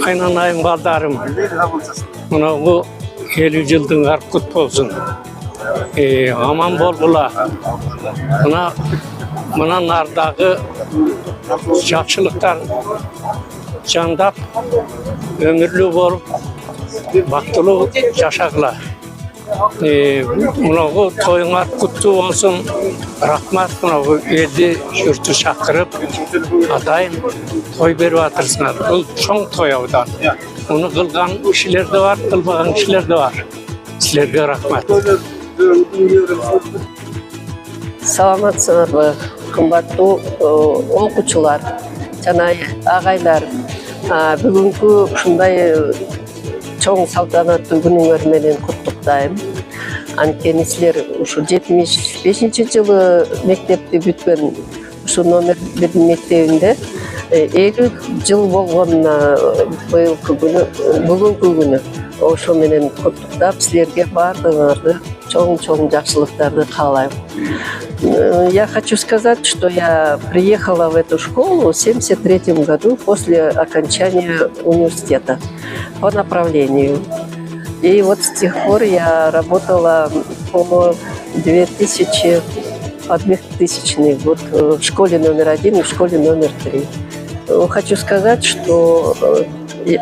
Aynan baldarım. Buna bu 50 yıldın kut olsun. Aman bol bula. Buna nardağı жақшылықтар жандап, өмірлі болып, бақтылы жашағыла. Мұнағы тойыңар құтты болсын, рахмат мұнағы елді жүрті шақырып, атайын той беріп атырсыңар. Бұл чоң той аудан. Оны қылған кішілер де бар, қылбаған кішілер де бар. Сілерге рахмат. Саламатсыздар, қымбатты оқушылар, жана ағайлар. Бүгінгі ушундай чоң салтанаттуу күнүңөр менен куттуктайм. Анткени силер ушу 75-жылы мектепти бүткөн ушу номер 1 мектебинде 50 жыл болгон бүгүнкү күнү. Ошо менен куттуктап, силерге бардыгыңарды чоң жакшылыктарды каалайм. Я хочу сказать, что я приехала в эту школу в 1973 году после окончания университета по направлению. И вот с тех пор я работала по 2000 год в школе номер 1 и в школе номер 3. Хочу сказать, что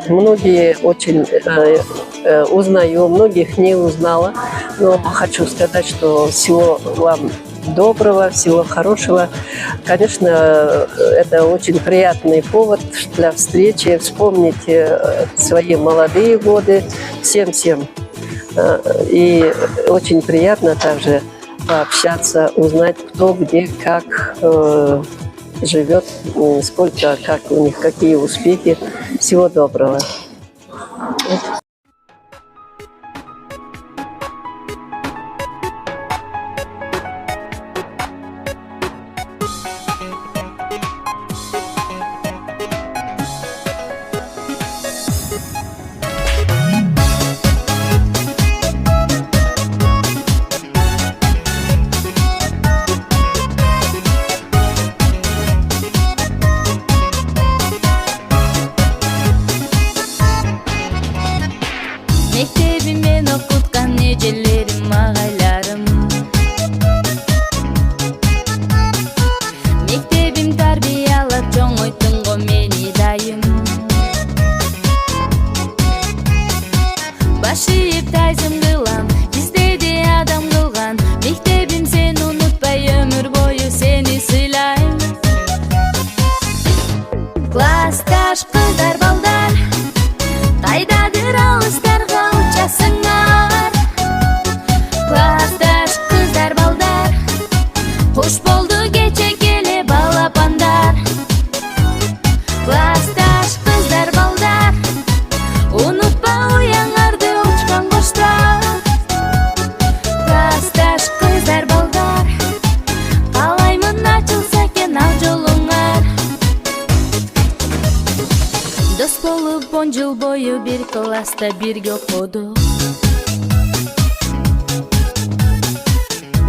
многие очень узнаю, многих не узнала, но хочу сказать, что всего вам доброго, всего хорошего. Конечно, это очень приятный повод для встречи, вспомнить свои молодые годы всем. И очень приятно также пообщаться, узнать, кто где, как живет, сколько, как у них, какие успехи. Всего доброго. Мектебиммен окуткан эжелерим, агайларым. Мектебим тарбиялап чоңойттун го мени дайым. Баш ийип тайзым кылам, издеди адам кылган. Мектебим сени унутпай, өмүр бою сени сыйлайм. Классташ кыздар, балдар, кайдадыр алыстарга учасыңар. Классташ кыздар, балдар, куш болду кече келе балапандар. Классташ кыздар, балдар, унутпа уяңарды учкан коштар. Классташ кыздар, балдар, каалаймын ачылса экен ал жолуңар. Дос болуп 10 жыл бою бир класста бирге окудук.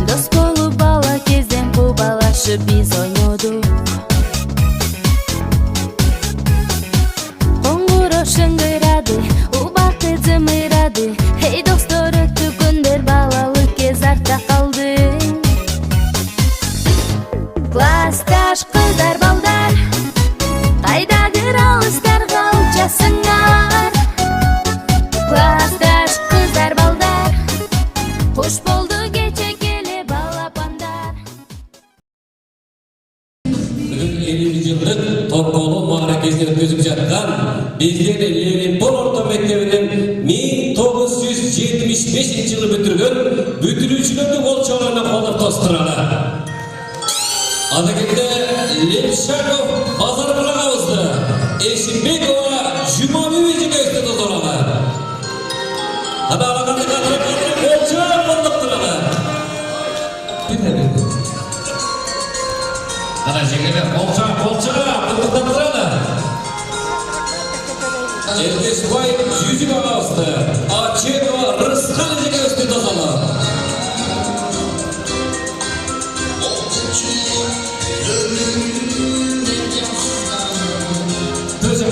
Дос болуп бала кезден кубалашып биз ойнодук. Коңгуроо шыңгырады, убакыт зымырады. Эй достор, өттү күндөр, балалык кез артта калды. Классташ кыздар, балдар, кайдадыр алыстарга учасыңар. Классташ кыздар, балдар, куш болду кече келе балапандар. Бүгүн 50 жылдык Торколу мааракесин өткөзүп жаткан биздин Лелипол орто мектебинин 1975 жылы бүтүргөн бүтүрүүчүлөрдү кол чабууларына колдоп тостуралы. Адакетте Лепшаков Базарбулакабызды, Эшимбекова Жумабиевичиге өстө тозолалы. Адалаканды катырып колчоо колдоптуралы. Ана жеңелер колчоо колдоптуралы. Эрдешбай Жүзүк агабызды, Ачетова Рыскал эжеге өстө тозолалы. Төзөк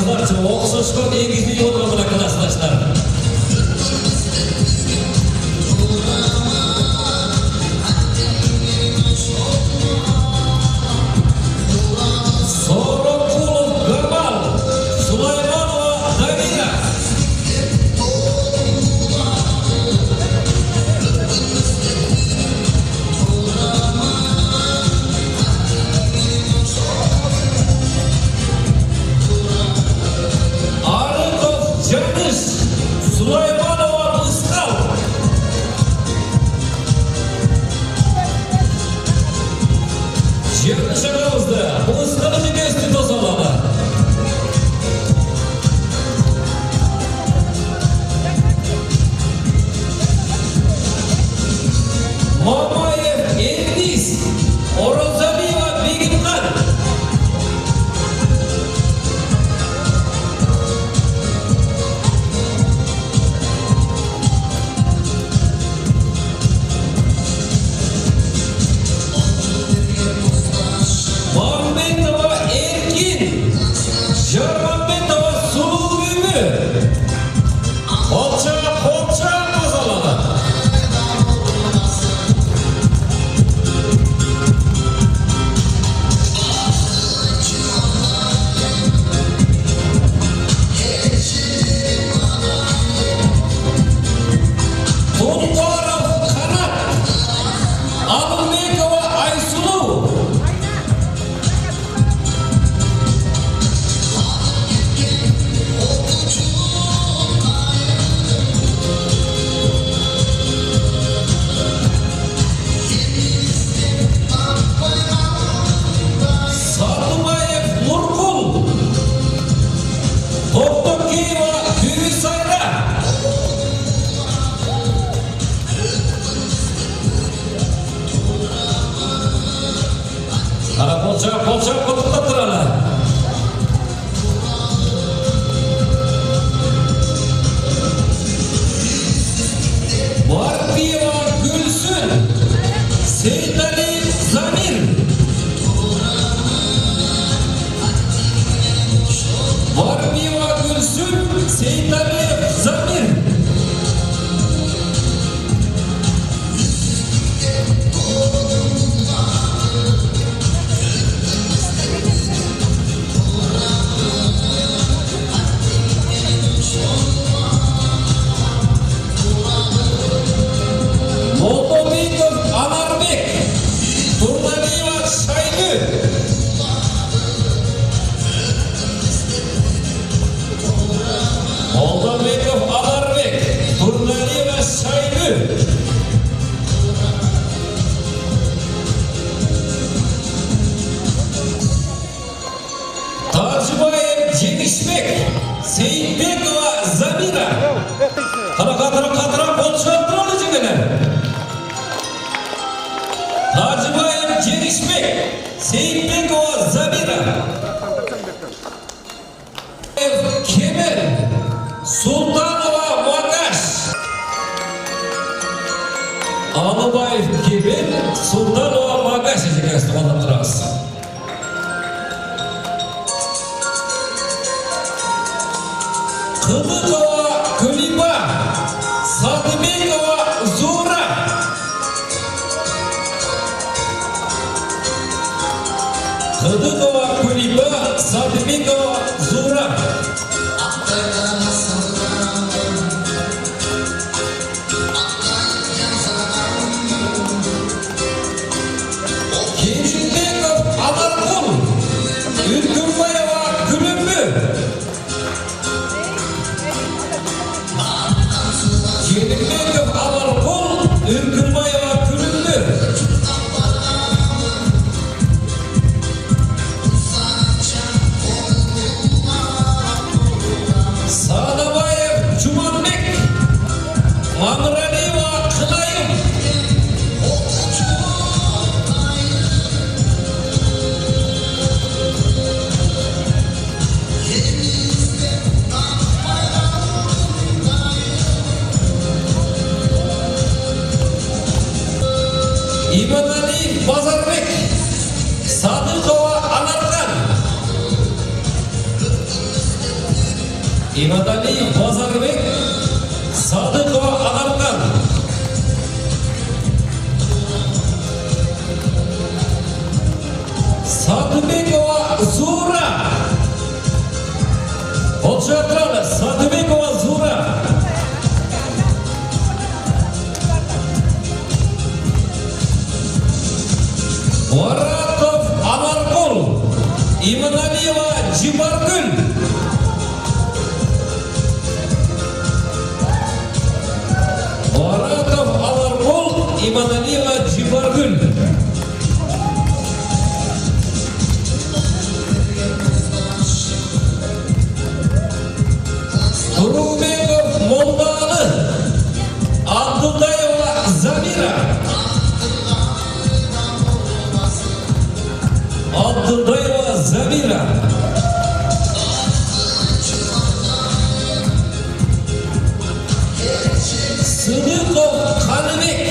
кыздарчы окшошкон эгизи отырган классташтар. Sorokулов Гамал, Сулайманова Давида. Арыков Жаныш, Сулайманова Мыскал. Жаныш ағамызды Мыскалы жекесіне тосалады. Мамаев Эльдис, Оразалиева Бегимхан. Мамбетова Эркин, Жармамбетова Сулугүмү. Полча базалады. Тунтаров Канат, Алымбекова Айсулу. Сатубаев Нуркул, Токтокеева Түйісайра. Ана полча құтықта тұраны. Барпиева Гүлсүн, Сейтали Замир. Барпиева Гүлсүн, Сейтали Замир. Молдобеков Анарбек, Турналиева Шайгы. Молдобеков Анарбек, Турналиева Шайгы. Тажибаев Жеңишбек, Сейітбекова Замира. Қатыра болшаттырады жеңені. Тажибаев Жеңишбек, Сейітбекова Замира. Кемел, Султанова Магаш. Алыбаев Кемел, Султанова Магаш жекесін қолдап тұрасыз. Кылыкова Көлиба, Садыбекова Зура. Кылыкова Көлиба, Садыбекова Зура. Кенжібеков Анаркул, Үркімбаева Күлімбі. Кенжібеков Анаркул, Үркімбаева Күлімбі. Садабаев Жуманбек, Мамыралиева Қылайым. Иманали Базарбек, Садыкова Анархан. Имадалиев Базарбек, Садыкова Адамхан. Садыбекова Зура. Отжатрана Садыбекова Зура. Маратов Амаркул. Иманалиева Джибаргүл. Маратов Амаркул. Иманалиева Джибаргүл. Турубеков Молдалы. Абдулдаева Замира. Абдулдаева Замира. Сыдыков Каныбек.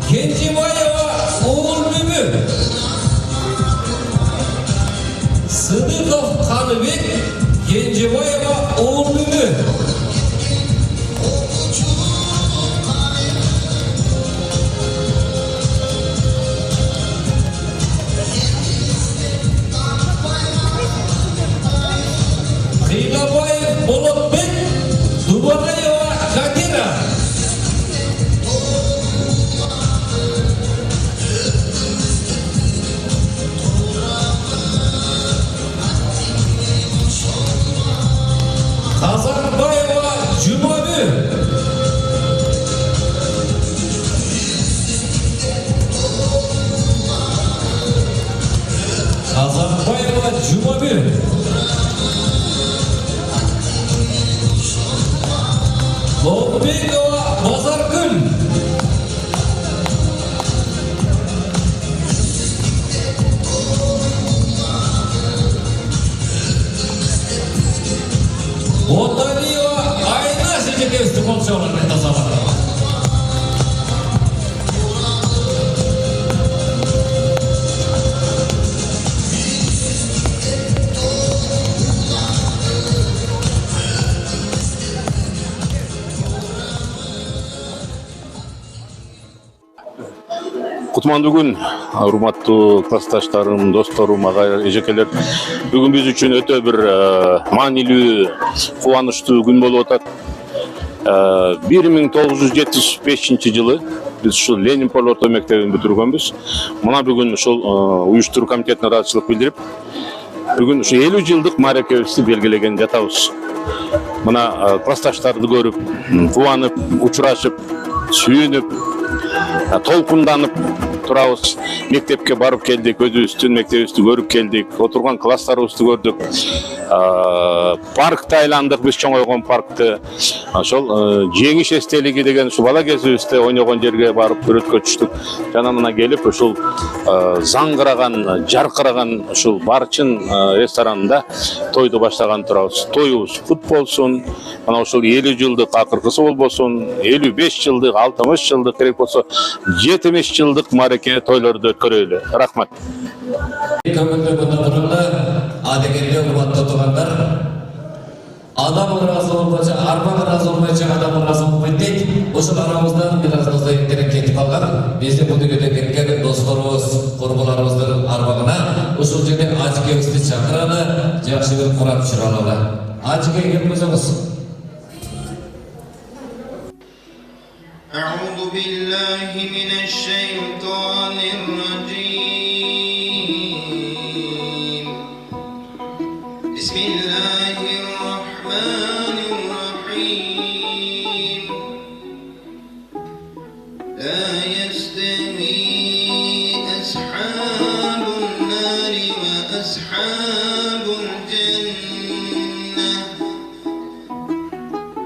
Кенжебаева Уğurбүбү. Сыдыков Каныбек. Кенжебаева Уğurбүбү. Кыйлабаев Болотбек. Дубараева Катира. Казакбаева Жумабү. Казакбаева Жумабү. Лоббекова Базаргүл. Боталиева Айна Шекетевсті қолшаулармен тазалады. Кутмандуу күн, урматтуу классташтарым, досторум, ага эжекелер. Бүгүн биз үчүн өтө бир маанилүү, кубанычтуу күн болуп атат. 1975 жылы биз ушул Ленинполь орто мектебин бүтүргөнбүз. Мына бүгүн ушул уюштуруу комитетине ыраазычылык билдирип, бүгүн ушу 50 жылдык мааракебизди белгилеген жатабыз. Мына классташтарды көрүп, кубанып, учурашып, сүйүнүп, толкунданып турабыз. Мектепке барып келдик, өзүбүздүн мектебибизди көрүп келдик, отурган класстарыбызды көрдүк. Паркты айландык, биз чоңойгон паркты. Ошол жеңиш эстелиги деген ушу бала кезибизде ойногон жерге барып көрөткө түштүк. Жана мына келип ушул заңгыраган, жаркыраган ушул Барчын ресторанында тойду баштаган турабыз. Тоюбуз кут болсун. Мына ушул 50 жылдык акыркысы болбосун, 55 жылдык, 60 жылдык, керек болсо 70 жылдык маареке тойлорду өткөрөлү. Рахмат. Адегенде урматтуу туугандар, адам ыраазы болбойчу, арбак ыраазы болбойчу, адам ыраазы болбойт дейт. Ошол арабыздан бир аз терек кетип калган. Бизди бул дүнүйдө кеткен досторубуз, курбуларыбыздын арбагына ушул жерде ажыкебизди чакыралы, жакшы бир курап чыралалы. Ажыке келип өзүңүз. أعوذ بالله من الشيطان الرجيم بسم الله الرحمن الرحيم لا يستوي أصحاب النار وأصحاب الجنة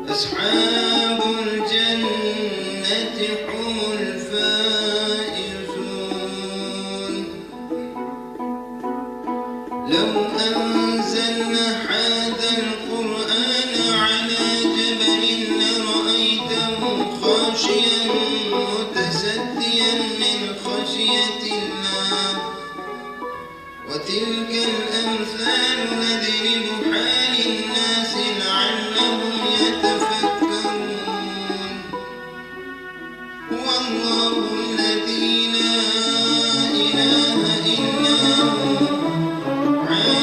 أصحاب الجنة هم الفائزون لو أنزلنا هذا القرآن على جبل لرأيته خاشعا متصديا من خشية الله وتلك الأمثال نضربها للناس لعلهم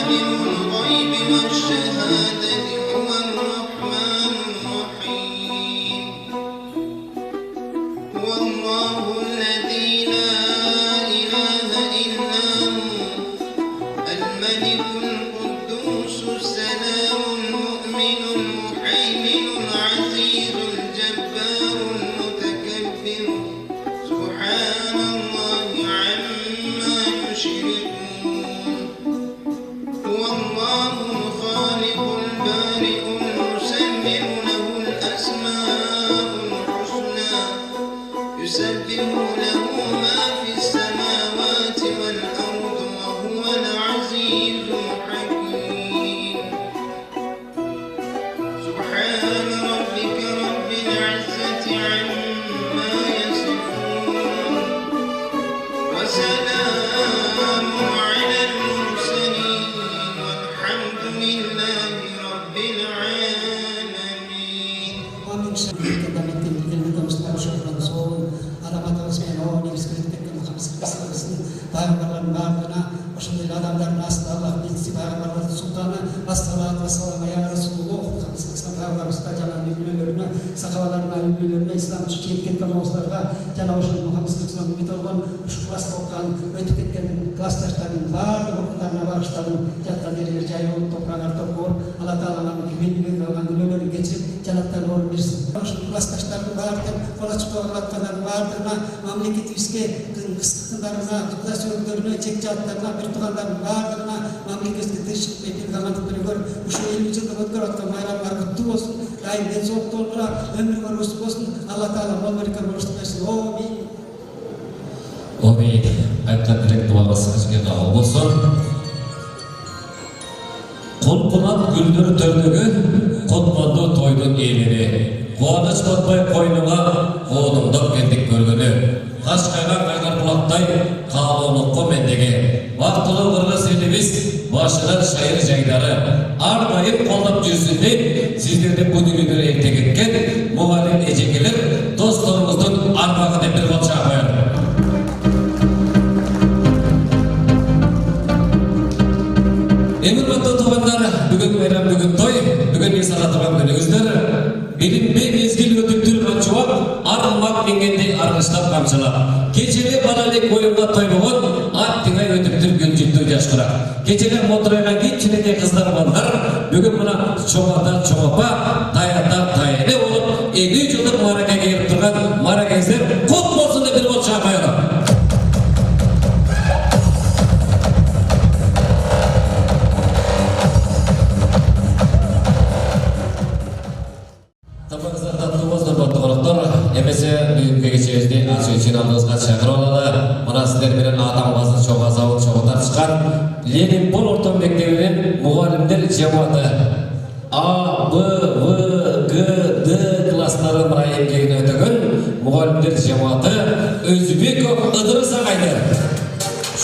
عالم الغيب والشهادة هو الرحمن الرحيم هو الله الذي لا إله إلا هو الملك القدوس السلام المؤمن المهيمن العزيز الجبار المتكبر سبحان الله عما يشركون هو الله الخالق البارئ المصور له الأسماء الحسنى يسبح له ما في السماوات والأرض وهو العزيز الحكيم سبحان ربك رب العزة عما يصفون وسلام على المرسلين والحمد لله رب العالمين Amin. Aytkan direkt duamız sizge kabul bolsun. Kulpunat güldür tördөгү, котмонду тойдун ээлери. Кубаныч батпай койнуңа, коодуңдап келдик көргөнү. Каш кайган кайгар булактай, каалоонукко мендеги. Бактылуу кыргыз элибиз, башынан шайыр жайдары. Арбайып колдоп жүрсүн деп, сиздердин бу дүнүйдө эртек кеткен мугалим эжекелер, досторубуздун арбагы деп бир болча коёр. Hürmetli oturanlar, bugün bayram, bugün toy, bugün insanlar turgan günüңүздөр. Bilinmey mezgil ötüktür kaçuap, arılmak mengende argıçlap kamçılap. Keçeli balalik boyunga toy boğun, at tingay ötüktür gülcüktür yaşkırak. Keçeli motorayla git çineke kızlar ballar, bugün buna çoğadan çoğapa, tayadan tayene olup, 50 yıllık maraka gelip turgan marakazlar kut bolsun da bir bol çağmayalım. Бүгүнкү кечебизди ачуу чыйналыбызга чакырып алалы. Мына сиздер менен Атамбаздын чоң азабын чогултар чыккан Ленинпол орто мектебинин мугалимдер жамааты А, Б, В, Г, Д класстары мына эмгегин өтөгөн мугалимдер жамааты Өзбеков Ыдырыс агайды,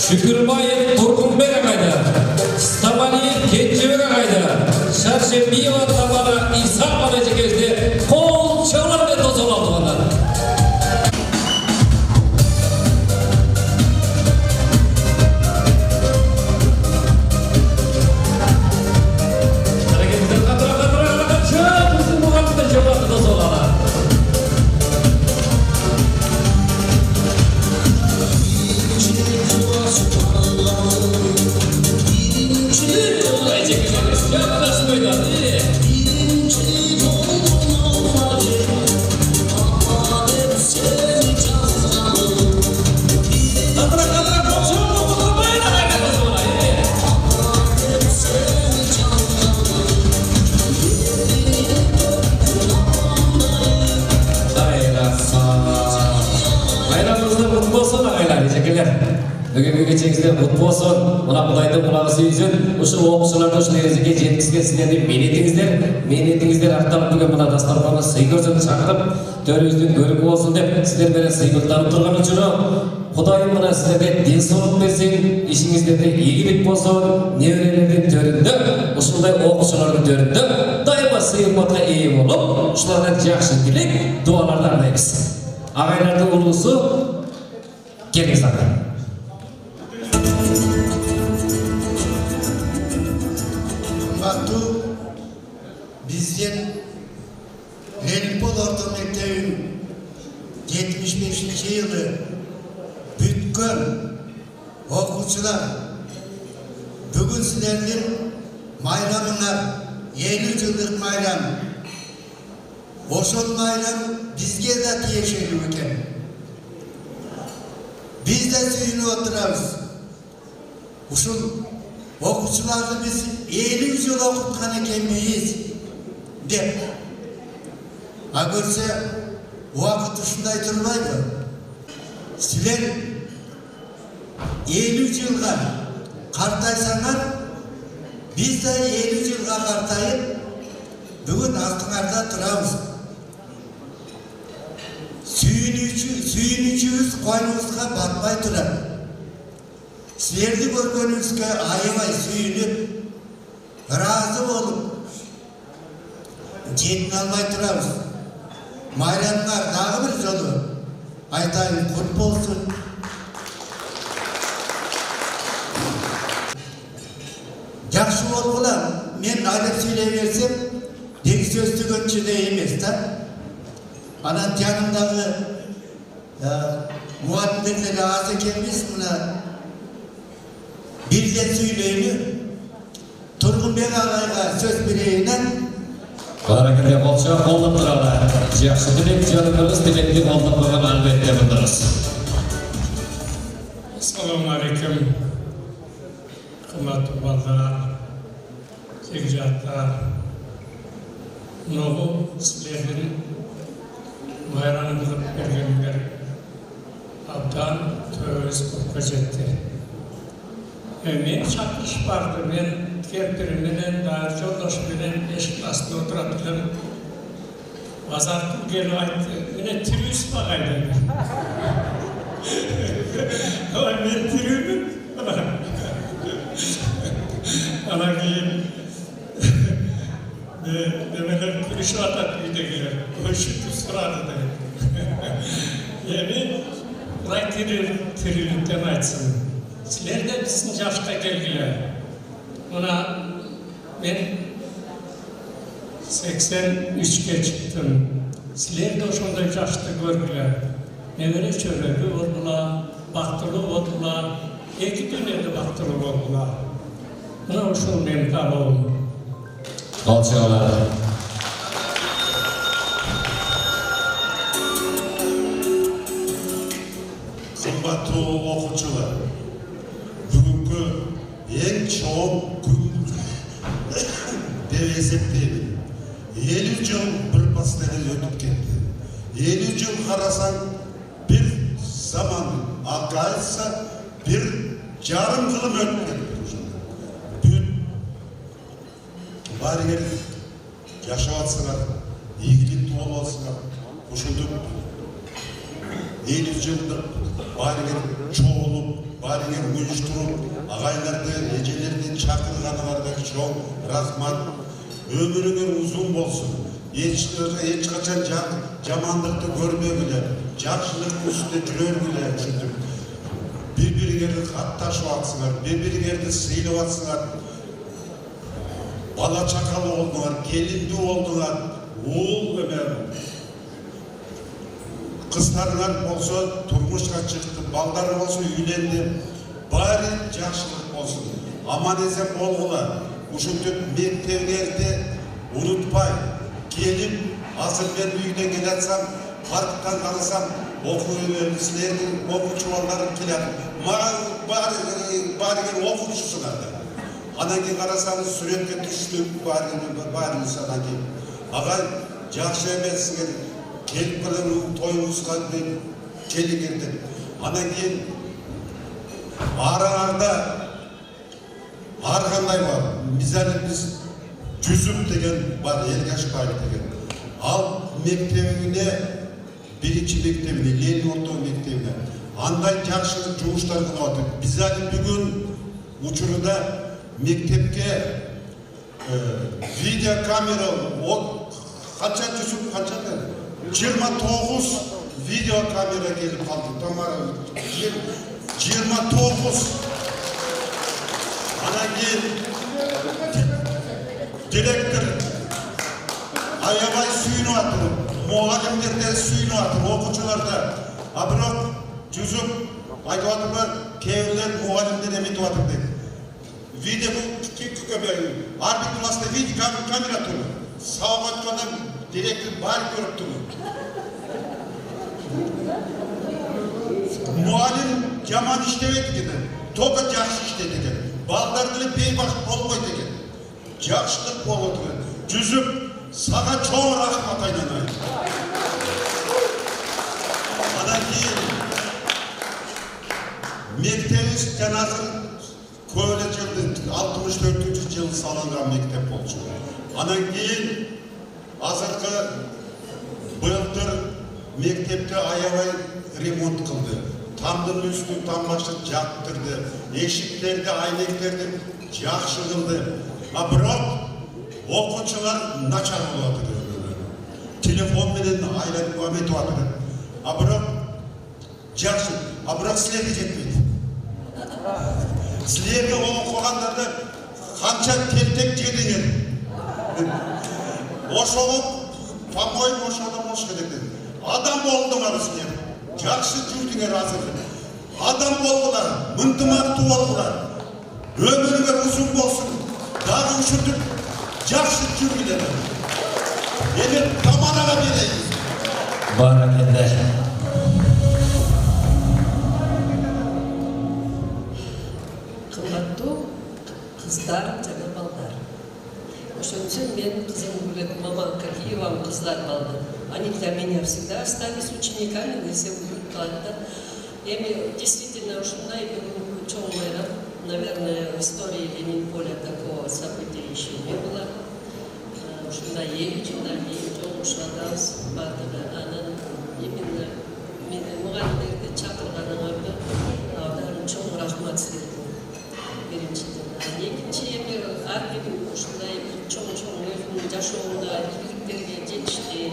Шүкүрбаев Тургунбек агайды, Стамалиев Кенжебек агайды, Шаршембиева Тамара Исакова эжекебизди кол чабуулар менен тосуп алдыгандар. Бүгүнкү кечеңиздер кут болсун. Мына Кудайдын кулагысы үйсүн. Ушул окуучуларды ушул эрежеге жеткизген сиздердин мээнетиңиздер артталып бүгүн мына дастарханга сый көрсөтүп чакырып, төрүбүздүн көрүкү болсун деп сиздер менен сыймыктанып турган үчүн Кудайым мына сиздерге ден соолук берсин, ишиңиздерде ийгилик болсун, неберелердин төрүндө, ушундай окуучулардын төрүндө дайыма сый-урматка ээ болуп, ушуларга жакшы тилек, дуаларды арнайбыз. Агайлардын улуусу келиңиз ага. Kırmaktı bizden Lenipol Orta Mektebi'nin 75. yılı bütkön okuvchilar bugün sizlerden mayramınar 50 yıllık mayram. Oşol mayram bizge de tiyekşeli eken. Biz de suyunu oturarız. Uşul okuvchilardı biz 50 yıl okutkan ekenmeyiz dep. Ha görse vakit uşunday durmaydı. Sizler 50 yılga kartaysanlar biz de 50 yılga kartayıp bugün altınarda turabız. Suyunучубуз koynubuzga batmay turar. Sizlerdi görgөнүбүзгө аябай сүйүнүп, ыраазы болуп, жетине албай турабыз. Майрамдар дагы бир жолу айтайын, кут болсун. Жакшы болгула, мен айдап сүйлөй берсем, деги сөздүгөнчү эмес да. Анан жанымдагы muhattirleri az ekemiz buna bir de söyleyini Turgun Bey ağayla söz bireyinen Barakende bolsa koldan turala. Жақсы dilek canımız dilekli koldan koyan albette bundarız. Assalamu alaikum. Kıymetli ballar, sevgilatlar. Noğu sizlerin bayramını kılıp bergenler abdan töz kojetti. Men çakış vardı, men kerpirimden daha joldaş bilen 5 klasda oturatılan Azartım gelip aytdı, mene tirüs bagaydı. Ama men tirümüm. Ana keyin demeler tirüş atat uydagiler. Hoşutu soradı da. Yani Burayı tirillikten aytsın. Sizler de bizim yaşta gelgiler. Ona ben 83'ge çıktım. Sizler de oşonday yaşta görgiler. Nevere çöreli oldular, baktılı oldular. Eki dönede baktılı oldular. Buna oşol benim kalağım. Alçıgalar. Kımbatlı okuvchilar, bugungi eng cho'ng kun deb esepteyman. 50 yıl bir pastada o'tib ketdi. 50 yıl qarasang bir zaman aqaysa bir jarım yıl o'tib ketdi. Dün bari kelib yashayapsizlar, ийгиликти болупсызlar. Ошондук 50 yıldır barigen çoğulup, barigen uyuşturup, ağaylarda, ecelerden çakırganlardan çok rahmat, ömrünün uzun olsun. Hiç kaçan jamanlıkta görmegüler, jakşılık üstüne jürörgüler düşündüm. Bir-birlerine kattaşıp atsınlar, bir-birlerine sıyılıp atsınlar. Bala çakalı oldular, gelindi oldular, oğul ömer. Kızlarlar olsa turmuşka çıktı, balları olsa üylendi. Bari jakşılık olsun. Aman esem olgular. Uşuntun mektevlerde unutpay. Gelip, asıl ben büyükten gelatsam, parktan kalsam, okuyuyor, sizlerin oku çuvalları kiler. Bari gel okuyuşsular da. Anaki karasanız sürekli düştük, bari sana ki. Ağay, jakşı emetsiniz. Kelip kılın toyumuzga keli girdi. Anan keyin arаңарда арқандай бар. Мисалы біз жүзіп деген бар, Елгашбаев деген. Ал мектебіне, бірінші мектебіне, Ленин орта мектебіне андай жақшылық жұмыстар қылып отыр. Біз әлі бүгін учурда мектепке видеокамера қанша жүзіп қанша 29 видеокамера келіп қалды. Тамара 29. Ана кейін директор аябай сүйініп атыр, мұғалімдер де сүйініп атыр, оқушылар да. А бірақ жүзіп айтып атыр, кейбіреулер мұғалімдер еметіп атыр дейді. Видео арбит класста видео камера тұр. Сауға айтқанда директор бар көріп тұр. Мұғалім жаман іштебейді екен, тоқа жақсы іштеді екен. Балдарды бейбақыт болмайды екен. Жақсылық болып отыр. Жүзіп саға чоң рахмат айналайын. Анан кейін мектебіміз жанағы колледж жылы 64 жылы салынған мектеп болчу. Анан кейін азыркы былтыр мектепте аябай ремонт кылды. Тамдын үстүн тамбашын жаптырды. Эшиктерди, айнектерди жакшы кылды. А бирок окуучулар начар болуп атат. Телефон менен айланып эметип атат. А бирок жакшы, а бирок силерге жетпейт. Силерге окугандарды канча тентек жедиңер. Ошого по-моему ошодон болуш керек. Адам болдуңар силер. Жақсы жүрдіңер азыр. Адам болдылар, мынтымақты болдылар. Өміріңер ұзын болсын, дағы үшіртіп, жақсы жүргілер. Енді таманаға берейіз. Баракелде. Қымбаттуу қыздар жана балдар. Ошон үчүн мен кызым Гүлет мама Какиевам кыздар балды. Они для меня всегда остались учениками, если будут платить. Эми действительно ушундай чоң майрам, наверное, в истории Ленинполя такого события еще не было. Ушундай эл жындан кийин чоң ушадабыз бардыгы. Анан именно мени мугалимдерди чакырганыңарга абдан чоң рахмат силерге. Биринчиден. Экинчи эми ар бир ушундай чоң өзүнүн жашоонда ийгиликтерге жетишти.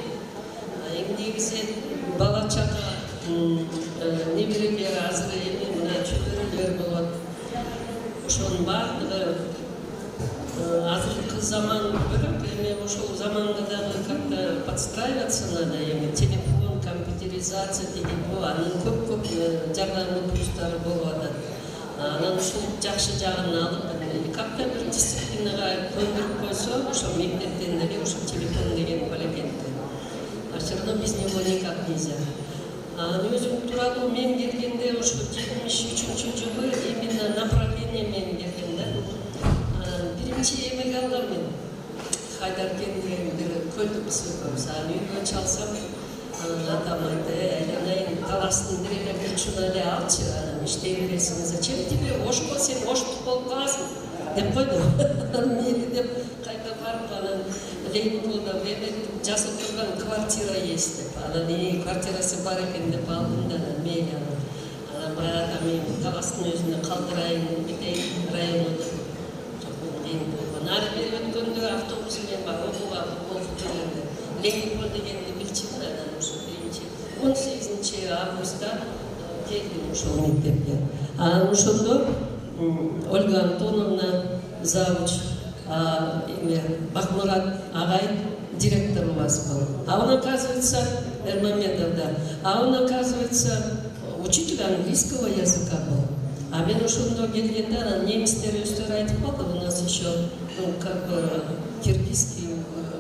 Негизи бала чака неберелер азыр эми мына чөбөрөлөр болот. Ошонун баардыгы азыркы заман бөлөк, эми ошол заманга дагы как-то подстраиваться надо. Эми телефон, компьютеризация деген бул, анын көп жардамдуу плюстары болуп атат. Анан ушул жакшы жагын алып, как-то бир дисциплинага көндүрүп койсо, ошол мектептен деле ошол телефон деген балекетти. Все равно без него никак нельзя. Өзім туралы мен келгенде ошо 73 жылы именно направление мен келгенде биринчи эмеге алгам мен Хайдаркен деген бир көлдүк сыйпабыз. Үйгө чалсам атам айтты, айнайын таластын деле бурчуна эле алчы, иштей бересиң. Зачем тебе ошко, сен оштук болуп каласың деп койду. Мени деп кайта барып анан Ленинполда жасап турган квартира есть деп. Анан квартирасы бар экен деп алдым да мени анан баягы мен таластын өзүнө калтырайын, битейин району деп. Кийин болгон. Ары бери өткөндө автобус менен бар окууга окуп жүргөндө Ленинпол дегенди билчимин анан ошо биринчи 18 августта келдим ошол мектепке. Анан ошондо Ольга Антоновна завуч, Бахмурат агай директор у вас был. А он, оказывается, Эрмамедов, да. А он, оказывается, учитель английского языка был. А мен ошондо келгенде анан немистер өздөрү айтып калды, у нас еще как бы киргизский,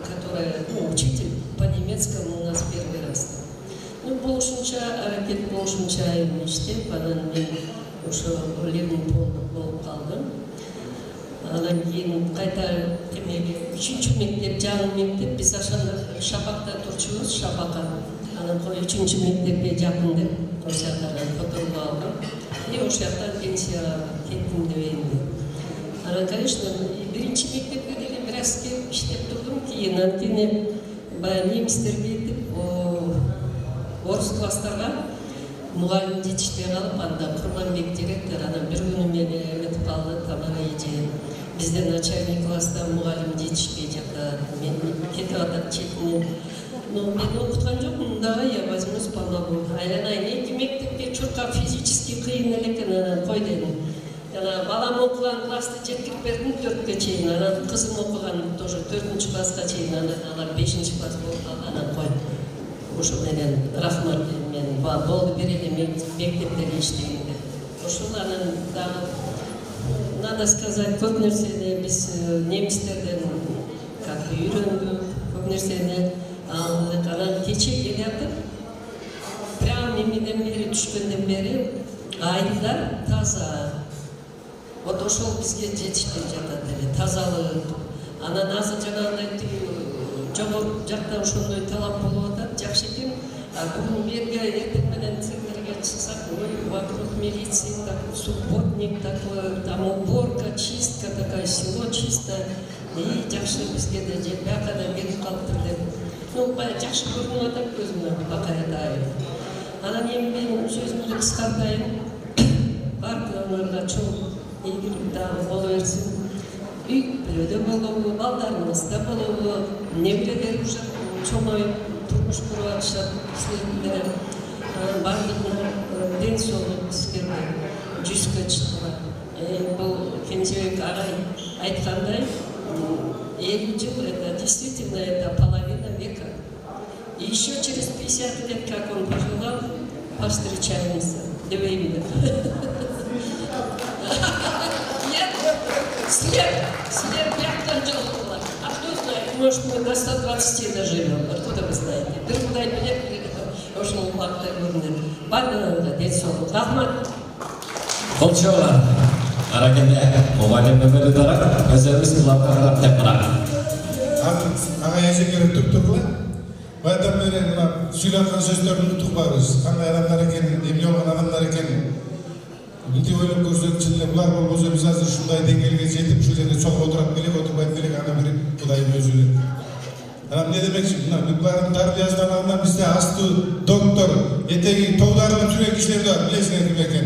который учитель по-немецкому у нас первый раз. Болушунча аракет болушунча иштеп, анан мен ошо Ленинполдо болуп калдым. Анан кийин кайта эмеге 3-чү мектеп, жаңы мектеп, биз ошондо Шапакта турчубуз, Шапакка. Анан 3-чү мектепке жакын деп ошол жактан которуп алдым. И ошол жактан пенсияга кеттим деп эми. Анан, конечно, биринчи мектепке деле бир аз келип иштеп турдум. Кийин антине баягы немистер кетип, орус класстарга мугалим жетишпей калып, анда Курманбек директор анан бир күнү мени эметип калды, Тамара эже. Бізде начальник класста мұғалім жетішпей жатат, мен кетіп атат четінен. Но мен оқытқан жоқпын, давай я возьмусь помогу. Айланайын, мектепке чурка физически қиын элекен, анан қой дедім. Жана балам окуган классты жеткирип бердим 4-кө чейин. Анан кызым окуган тоже 4-класска чейин, алар 5-класс болуп калган. Анан кой. Ошо менен рахмат мен болду берели мектептерде иштейин деп. Ошол анан дагы надо сказать, көп нерсени биз немистерден как үйрөндүк, көп нерсени алдык. Анан кече келатып, прям эмеден бери түшкөндөн бери айылдар таза. Вот ошол бизге жетиштип жатат эле, тазалык. Анан азыр жанагындай жогору жакта ошондой талап болуп атат, жакшы экен. Бүгүн берге эртең менен цирктерге чыксак, вокруг милиции, такой субботник, такой там уборка, чистка такая, село чистое. И жакшы бизге да бияка да берип калыптыр деп. Ну, жакшы көрүнүп атат көзүмө, бакаятайын. Анан эми мен сөзүмдү кыскартайын. Бардыгыңарга чоң ийгилик дагы боло берсин. Үй бүлөдө болобу, балдарыбыз да болобу, неберелер уже чоңоюп турмуш куруп атышат силер менен. Бардыгына ден соолук силерге 100-кө чыккыла. Бул Кенжебек агай айткандай, 50 жыл это действительно это половина века. И еще через 50 лет, как он пожелал, повстречаемся. Дебеймина. Нет, след пятого жила. А кто знает, может мы до 120 доживем. Откуда вы знаете? Куда меня в общем, факты көрінеді. Бардығында дет соғыл. Рахмат. Бұл чоғылар, аракенде мұғалім өмірі дара, өзіміз құлапқа қарап тәпіра. Аға ежегері түп-түрлі. Байдан бері сөйлеткен сөздерін ұтық барыз. Қандай адамдар екен, емле олған адамдар екен. Бүнде ойлап көрсек, шынылы бұлар болмаса біз азыр шындай деңгейге жетіп, şu жерде соғып отырап келек, отырбайт келек, ана бір Құдайым өзі. Анам не демекші, бұлардың тарбиясынан алынан бізде асты доктор, етеги тоғдарынан жүрген кішілер де бар, білесіңер кім екен.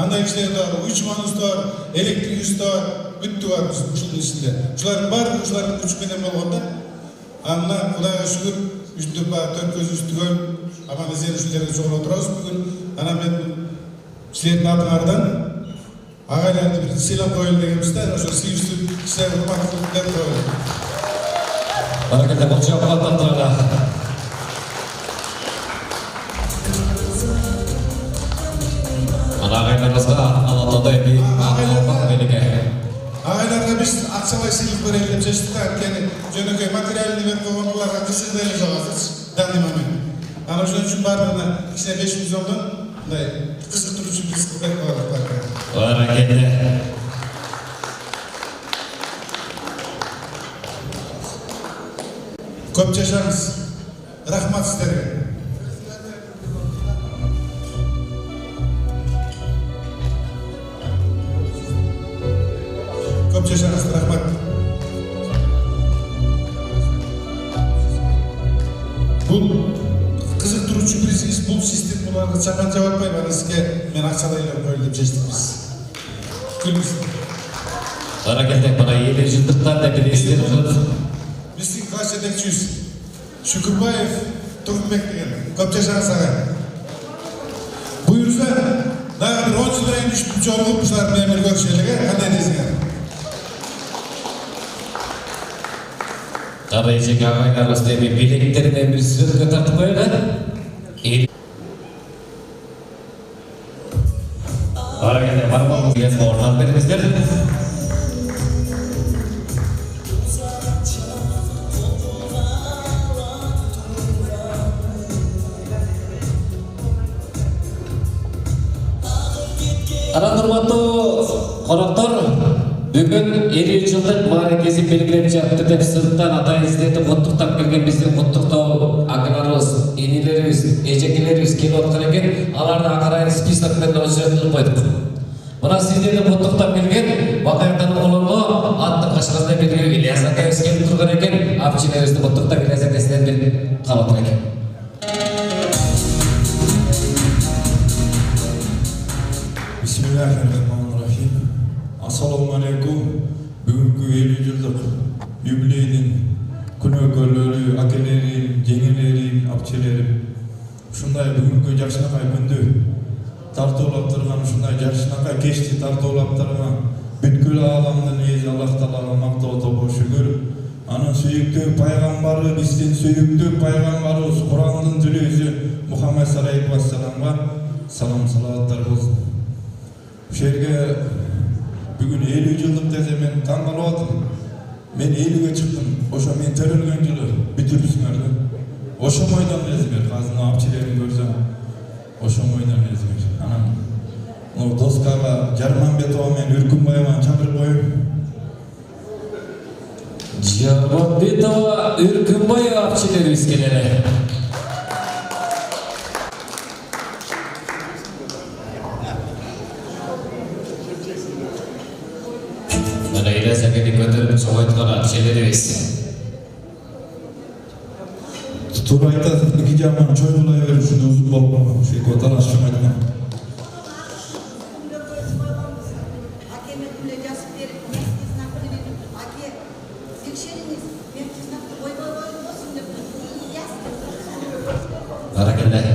Андай кішілер де бар, ұйчыманыз да бар, электрикіз де бар, бүтті бар ұшылдың ішінде. Шылардың барлығы ұшылардың күшкенен болғанда, ана Құдайға шүгір, үштіп бар, төрт көз үстігөл, аман езер үшілерге соғыр отырауыз бүгін. Ана мен сілердің атыңардан ағайларды бір сыйлап қойылды дегенімізді, ошо сүйістіп, кісілер ұрмақ деп қойылды. Баракетте бұл жауаптан тұрады. Ағайларымызға алатаудай бір ағайларымыз белге. Ағайларға біз ақшалай сыйлық берелі деп шештік та, өйткені жөнекей материалini беріп қойған оларға қысылдайлы жалғасыз, данный момент. Ана үшін барлығына кішіне 5 миллиондан қызық тұру үшін біз беріп қойдық. Баракетте. Көп жашаңыз, рахмат сіздерге. Көп жашаңыз, рахмат. Бұл қызық тұручы президент, бұл систем бұларға чапан жауатпай, бәрі сізге мен ақшалайлар қойыл деп шештік біз. Күліңіз. Баракетте, бұна елі жылдықтан да бір естері жылды. Біздің класс жетекшіміз Шүкірбаев Тұрғынбек деген көп жашаңыз ағай. Бұйырса, дағы бір 10 жылдайын үшіп жорғып бұшылар мемір көршелігі, қандай десіңер? Қара ежек ағайларымызды билеттеріне бір сөзге тартып қойды. Баракетте, бармамыз деген орнан беріңіздер. Анан урматтуу коноктор, бүгүн 50 жылдык мааракеси белгилеп жатты деп сырттан атайыздетип куттуктап келген биздин куттуктоо акаларыбыз, энелерибиз, эжекелерибиз келип аткан экен, аларды акырайын список менен өзгөртүп койдук. Мына сиздерди куттуктап келген Бакаевдин улуну аттын кашыгында белгилеп Ильяс акайыбыз келип турган экен, апчилерибизди куттуктап Ильяс ака сизден берип калып отур экен. Bismillahirrahmanirrahim. Assalamu alaikum. Бүгүнкү 50 жылдык юбилейдин күнөөкөрлөрү, акелерим, жеңелерим, апчелерим. Ушундай бүгүнкү жакшынакай күндө тартуулап турган ушундай жакшынакай кечти тартуулаптарга бүткүл ааламдын ээзи Аллах Таалага мактоо тобо шүгүр. Анын сүйүктүү пайгамбары, биздин сүйүктүү пайгамбарыбыз Курандын түлүүсү Мухаммад саллаллаху алейхи вассаламга салам салаваттар болсун. Ушул жерге бүгүн 50 жылдык десе мен таң калып атам. Мен 50ге чыктым. Ошо мен төрөлгөн жылы бүтүрүпсүңөр да. Ошо мойдон элесиңер. Азыр апчилерин көрсөм, ошо мойдон элесиңер. Анан доскага Жарманбетова мен Үркүнбаеваны чакырып коюм. Жарманбетова, Үркүнбаева апчилерибиз келели. Мына элесекени көтөрүп чогойткан апчилерибиз. Туура айтасыз, эки жагынан чойгулай берип ушуну узун болуп калган. Ушул талашчым айткан.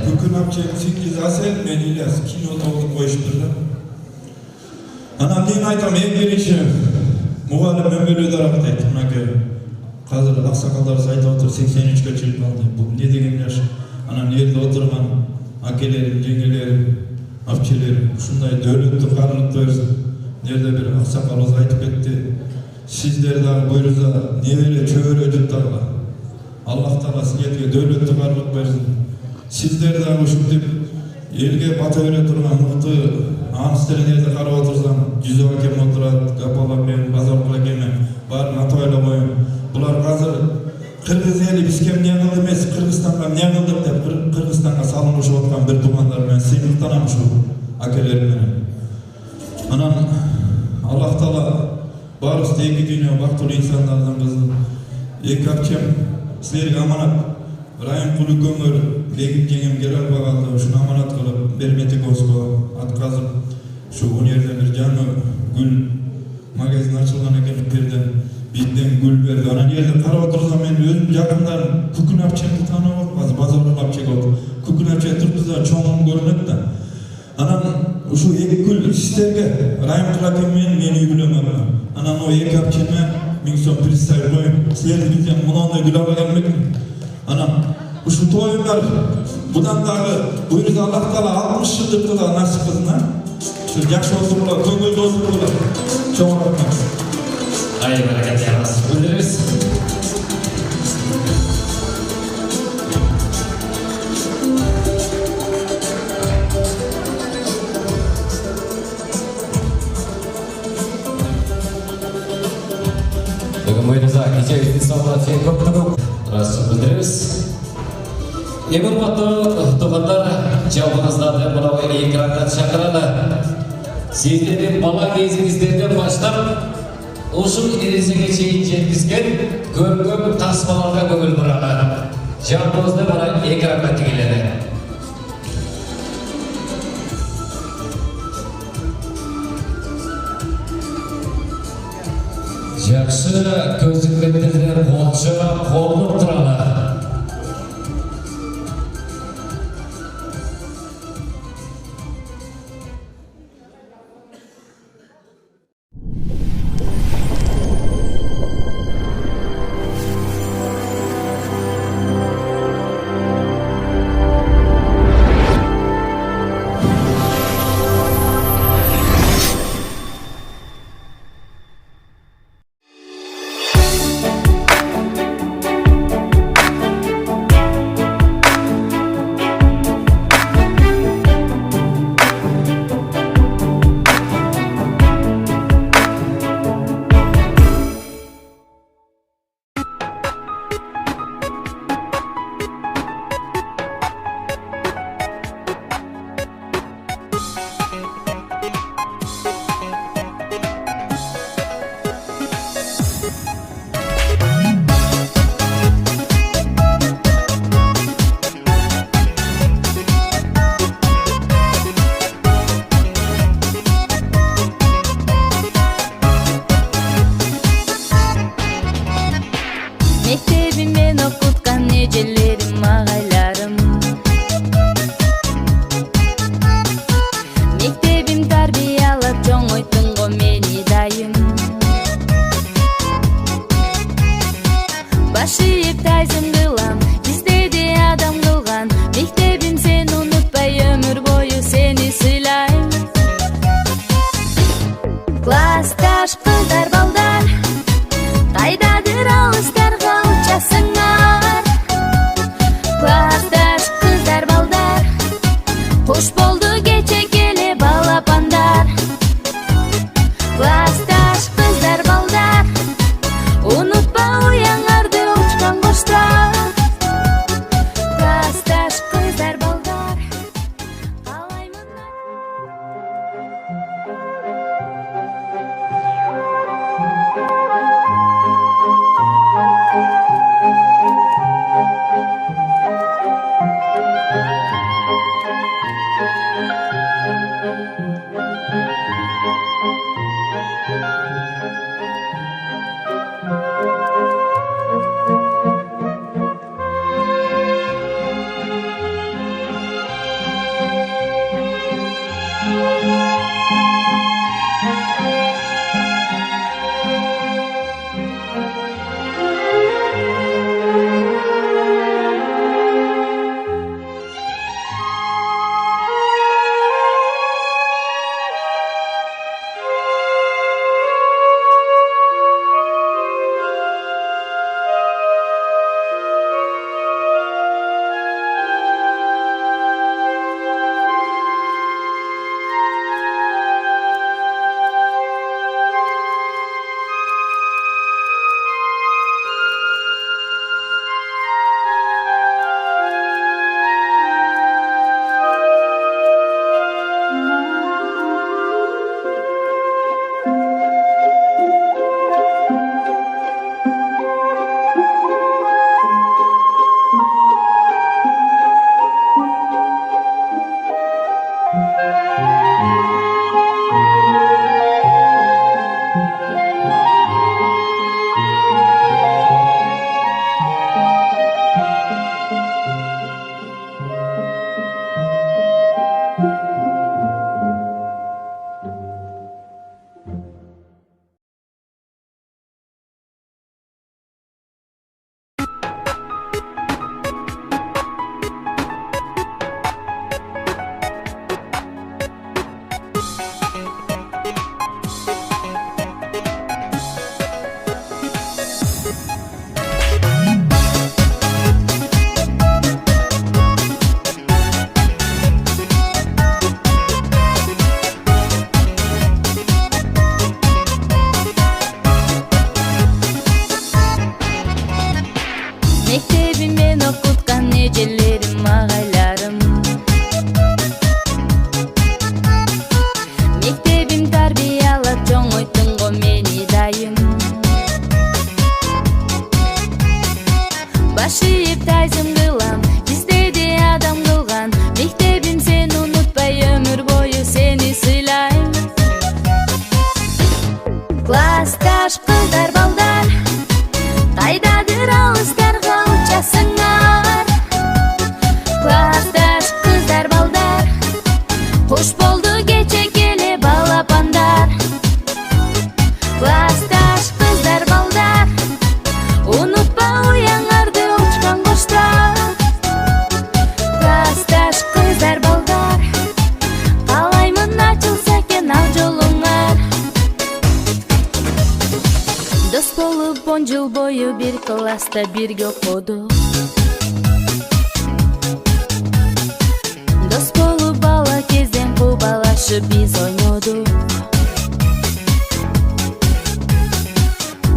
Бүкүн апченин сиңдиси Асел, мен Ильяс кино тобун коюштур да. Анан мен айтам, эң биринчи мугалим мөңгөлөдөрак дейт. Мынаке азыр аксакалдарыбыз айтып отур, 83-кө чыгып калды. Бул эмне деген жаш? Анан жерде отурган акелерим, жеңелерим, апчелерим ушундай дөөлөттү карлыкты берсин. Жерде бир аксакалыбыз айтып кетти. Сиздер дагы буйрса небере чөбөрө жуттарга. Аллах Таала силерге дөөлөттү карлык берсин. Сиздер дагы ушинтип элге бата бере турган мыкты аныстериңерди карап отурсам, Жүзөк акем отурат, Гапал акем, Базаркул акеме баарын атап эле коюм. Булар азыр Кыргыз эли бизге эмне кылды эмес, Кыргызстанга эмне кылдык деп Кыргызстанга салынышып аткан бир туугандар менен сыймыктанам ушул акелерим менен. Анан Аллах Таала баарыбызды эки дүйнө бактылуу инсандардын кызын эки апчем силерге аманат. Райым Кулукөңөр Бегим жеңем келе албай калды. Ушуну аманат кылып Берметиковско атказып, ушу универде бир жаңы гүл магазин ачылган экен, бирден бизден гүл берди. Анан жерде карап отурсам мен өзүм жакындарым Күкүн апчемди таанып атпаз, Базаркул апчеге отур. Күкүн апче турпуза чоң көрүнөт да. Анан ушу эки гүл сиздерге Райым Кулакем менен мен үй бүлөм бар. Анан о эки апчеме 1000 сом представить коюм. Силерди билсем мындай гүл ала келмекмин. Анан ушу тоюңдар будан дагы буйрса Аллах Таала 60 жылдыкты да насип кылсын, а? Ушу жакшы отуруңар, көңүлдүү отуруңар. Чоң рахмат. Ай баракат ярас. Билдирибиз. Бүгүн буйрса кечеги сабат чейин көптөгөн билдирибиз. Эң урматтуу туугандар, жабыңыздарды мынау экранга чакыралы. Сиздердин бала кезиңиздерден баштап ушул эрежеге чейин жеткизген көркөм тасмаларга көңүл буралы. Жабыңызды мына экранга тигилели. Жакшы көзүкмөттөрдөн болчу колдуп туралы. Башиып тайзым кылам, издеди адам кылган. Мектебим сени унутпай, өмүр бою сени сыйлайм. Классташ кыздар балдар, кайдадыр алыстарга учасыңар. Классташ кыздар балдар, кош болду кече келе балапандар. Классташ кыздар балдар, унутпа уяңарды учкан коштар. Классташ кыздар балдар, каалаймын. Мектебимден окуткан эжелерим, агайларым. Мектебим тарбиялап чоңойтун го мени дайым. Башиып тайзым кылам, издеди адам кылган. Мектебим сени унутпай, өмүр бою сени сыйлайм. Классташ кыздар балдар, кайдадыр алыстарга учасыңар. Классташ кыздар балдар, кош болду кече келе балапандар. Классташ кыздар балдар, унутпа уяңарды учкан коштар. Классташ кыздар балдар, каалаймын ачылса экен ал жолуңар. Дос болуп 10 жыл бою бир класста бирге окудук. Дос болуп бала кезден кубалашып биз ойнодук.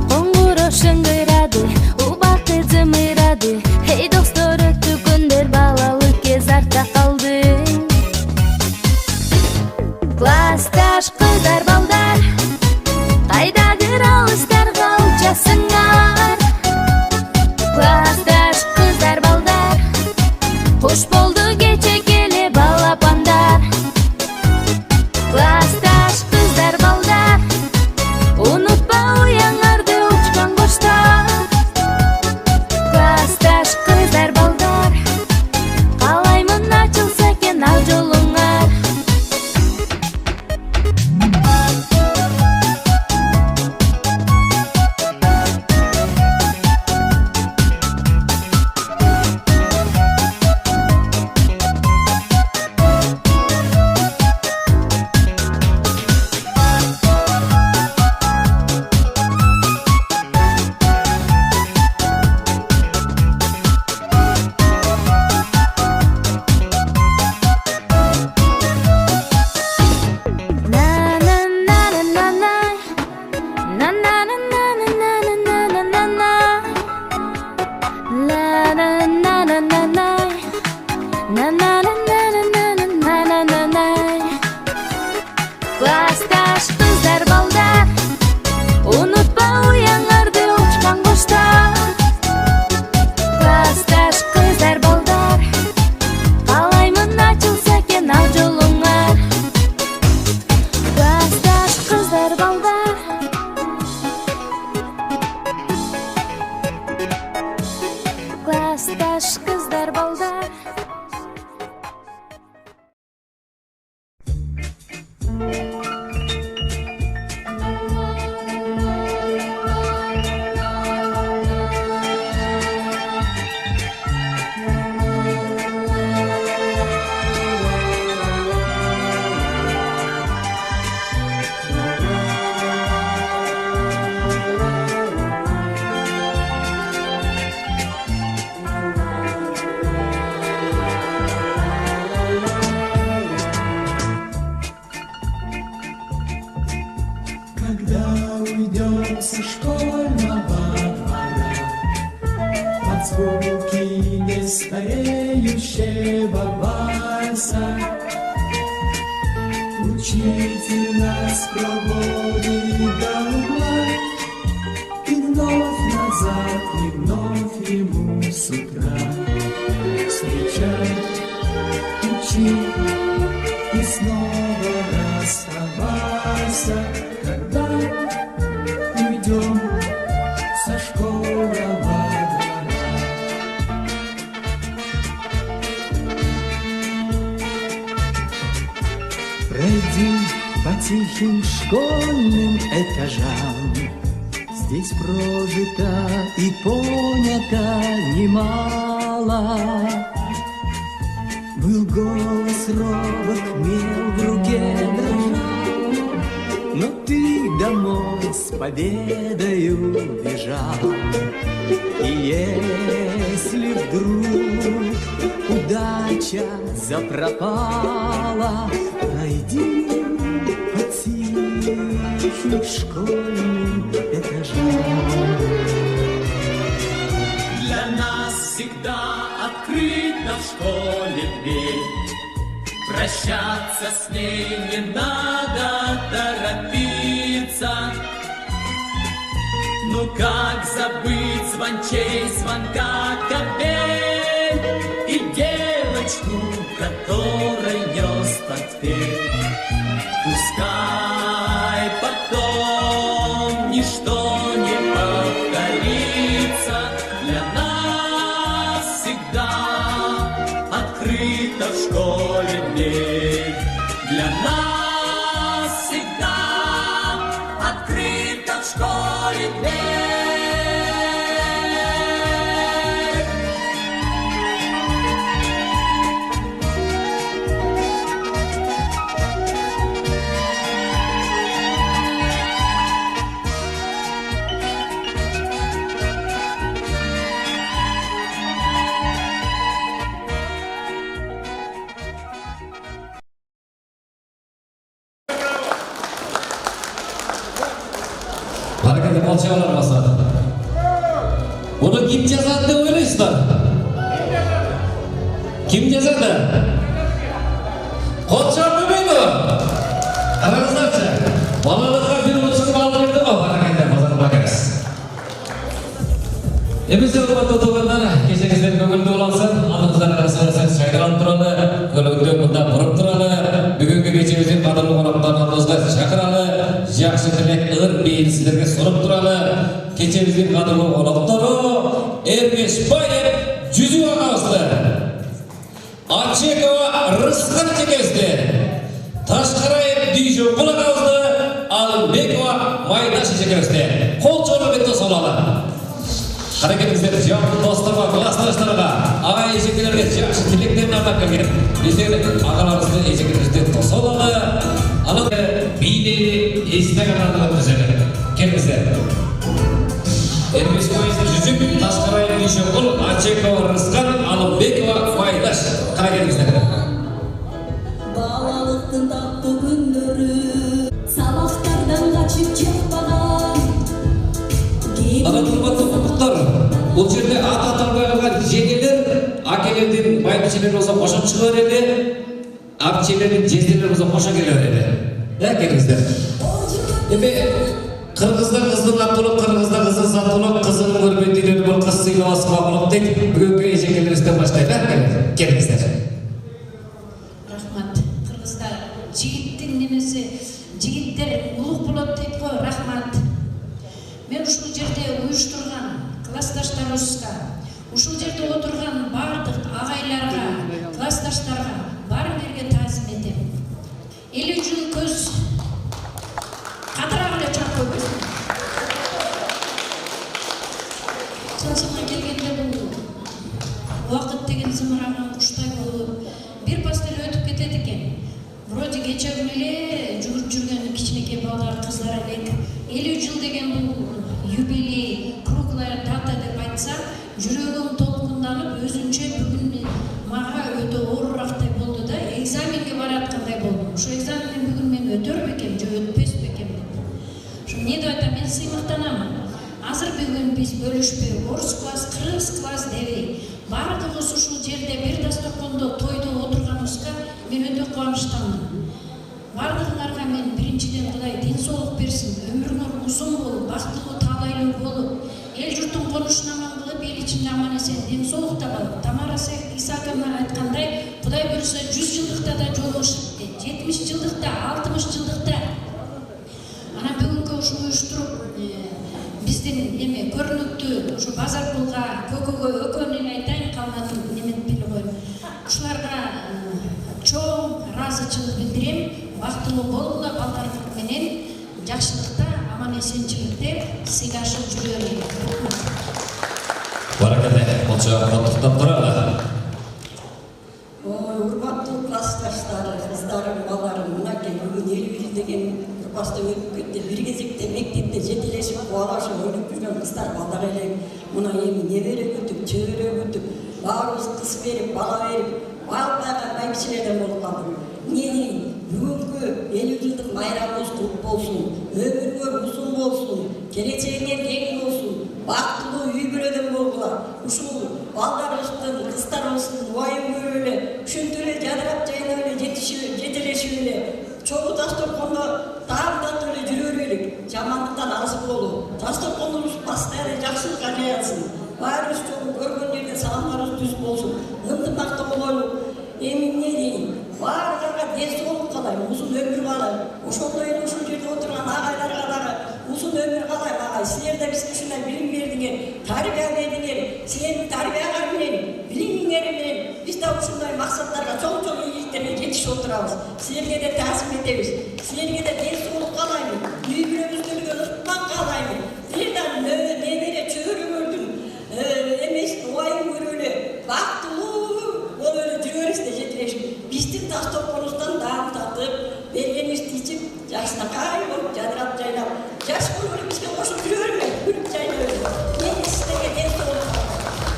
Коңгуроо шыңгырады, убакыт зымырады. Эй достор, өттү күндөр, балалык кез артта калды. Классташ кыздар балдар, кайдадыр алыстарга учасыңар. Классташ кыздар балдар, кош болду кече келе балапандар. Классташ кыздар балдар, унутпа уяңарды учкан коштар. звуки нестареющего вальса. Учитель нас проводит до угла, и вновь назад, и вновь ему с утра встречать, учить и снова расставайся, когда уйдем со школы во двора. Пройди по тихим школьным этажам, здесь прожито и понято немало. Был голос робок, мел в руке дрожал, но ты домой с победою бежал. И если вдруг удача запропала, пройди по тихим школьным этажам. Для нас всегда открыта в школе дверь, прощаться с ней не надо торопиться. Ну как забыть звончей звонка капель и девочку, которой нес портфель? Пускай потом ничто не повторится, для нас всегда открыта в школе дверь. Для нас всегда открыта в школе дверь. Hareketi balçalar basады. Bunu kim жазады деп ойлайсыздар? Kim жазады? Қолшап көмейді. Қараңыздаршы. Балаларға бір ұлтшық балдар еді ғой. Hareketler базар бакарыз. Емесе ұлбатты тоғандар, кешеңізден көңілді олансын, аныңыздар арасыңыз шайдаланып тұрады, көлігінде мұнда бұрып тұрады, бүгінгі кешемізден қадірлі қонақтарымызға шақырады, жақсы тілек ығыр бейін сіздерге сұрып тұрады, кешемізден қадірлі қонақтары Эрмешбаев Жүзу ағасты, Ачекова Рысқын жекесті, Ташқараев Дүйшоқұл ағасты, Албекова Майдаш жекесті. Қол жолы бетті солады. Hareketіңіздер жақын достарға, класстастарға, аға ешекелерге жақсы тілектерін арнап келген. Біздер ағаларымызды ешекелерімізден тосалады. Анық бейнелі естіген ардығын түзелі. Келіңіздер. Эрмешбаев Жүзу, Ташқараев Дүйшоқұл, Ачекова Рысқын, Албекова Майдаш. Hareketіңіздер. Балалықтың татты күндері, сабақтардан қашып жетпаған. Ана тұрматты құттықтар, бұл жерде ата-аталмай қалған жеңелер, акелерден байбішелер болса қоша шығар еді, апчелерден жездерлер болса қоша келер еді. Келіңіздер. Еме, қырғызда қыздың аттылық, қырғызда қыздың саттылық, қызын көрбенділер бұл қыз сыйлауасы мағылық дейді, бүгінгі ежекелер істен баштайды. Келіңіздер. Рахмат. Қырғыздар жігіттің немесе жігіттер ұлық болады дейді ғой, рахмат. Мен ушул жерде уюштурган классташтарыбызга, ушул жерде отурган бардык агайларга, классташтарга баарыңерге таазим этем. 50 жыл көз кадырак эле чак көбүз. Чынсына келгенде бул убакыт деген зымыраган куштай болуп, бир пастел өтүп кетет экен. Вроде кече күнү эле жүгүрүп жүргөн кичинекей балдар, кыздар элек 50 жыл деген бул юбилей, круглая дата деп айтса, жүрөгүм толкунданып, өзүнчө бүгүн мага өтө оорурактай болду да, экзаменге бараткандай болдум. Ошо экзаменден бүгүн мен өтөр бекем, же өтпөс бекем деп. Ошо эмне деп айтам, мен сыймыктанамын. азыр бүгүн биз бөлүшпөй орус класс, кыргыз класс дебей баардыгыбыз ушул жерде бир дастаркондо тойдо отурганыбызга мен өтө кубанычтамын. Бардыгыңарга мен биринчиден Кудай ден соолук берсин, өмүрүңөр узун болуп, бактылуу таалайлуу болуп, эл журттун конушун аман кылып, эл ичинде аман эсен ден соолукта болуп, Тамара Исааковна айткандай, Кудай буйрса 100 жылдыкта да жолугушуп, 70 жылдыкта, 60 жылдыкта. Ана бүгүнкү ушул уюштуруп, биздин эме көрүнүктүү ушу Базаркулга, Көкөгө, экөөнүн айтайын, калганын немен билип коюм. Ушуларга чоң ыраазычылык билдирем. Бактылуу болуңла балдар менен жакшылыкта, аман эсенчиликте сыйлашып жүрөлү. Баракалла, болчо коттуктап туралы. Урматтуу классташтар, кыздарым, балдарым, мынакей бүгүн 50 жыл деген ырбаста өтүп кетти. Бир кезекте мектепте жетелешип, кубалашып ойноп жүргөн кыздар, балдар эле мына эми небере күтүп, чөбөрө күтүп, баарыбыз кыз берип, бала берип, балбайга байбичелерден болуп калдык. Эмне дейин? Бүгүнкү 50 жылдык майрамыбыз кут болсун, өмүрүңөр узун болсун, келечегиңер кең болсун, бактылуу үй бүлөдөн болгула. Ушул балдарыбыздын, кыздарыбыздын убайын көрүп эле, ушинтип эле жадырап жайнап эле жетелешип эле, чогуу дасторкондо таандатып эле жүрө берелик. Жамандыктан алыс болуу, дасторконубуз постоянно жакшылыкка жайылсын. Баарыбыз чогуу көргөн жерде саламдарыбыз түз болсун, ынтымакта бололу. Эми эмне дейин? Баарыгына ден соолук каалайм, узун өмүр каалайм. Ошондой эле ушул жерде отурган агайларга дагы узун өмүр каалайм. Агай, силер да бизге ушундай билим бердиңер, тарбия бердиңер. Силердин тарбияңар менен, билимиңер менен биз да ушундай максаттарга чоң ийгиликтерге жетишип отурабыз. Силерге да таасир этебиз. Силерге да ден соолук каалайм. Үй бүлөңүздөргө ыкмак каалайм. Силер да небере чөбөрөңөрдүн эмес убайын көрүп эле бактылуу болуп эле жүрөбүздөр жетелешип. Биздин дасторконубуздан даам татып, бергенибизди ичип, жакшынакай болуп, жадырап жайнап, жаш болуп эле бизге кошуп жүрө бергиле, күлүп жайнап. Мен сиздерге ден соолук,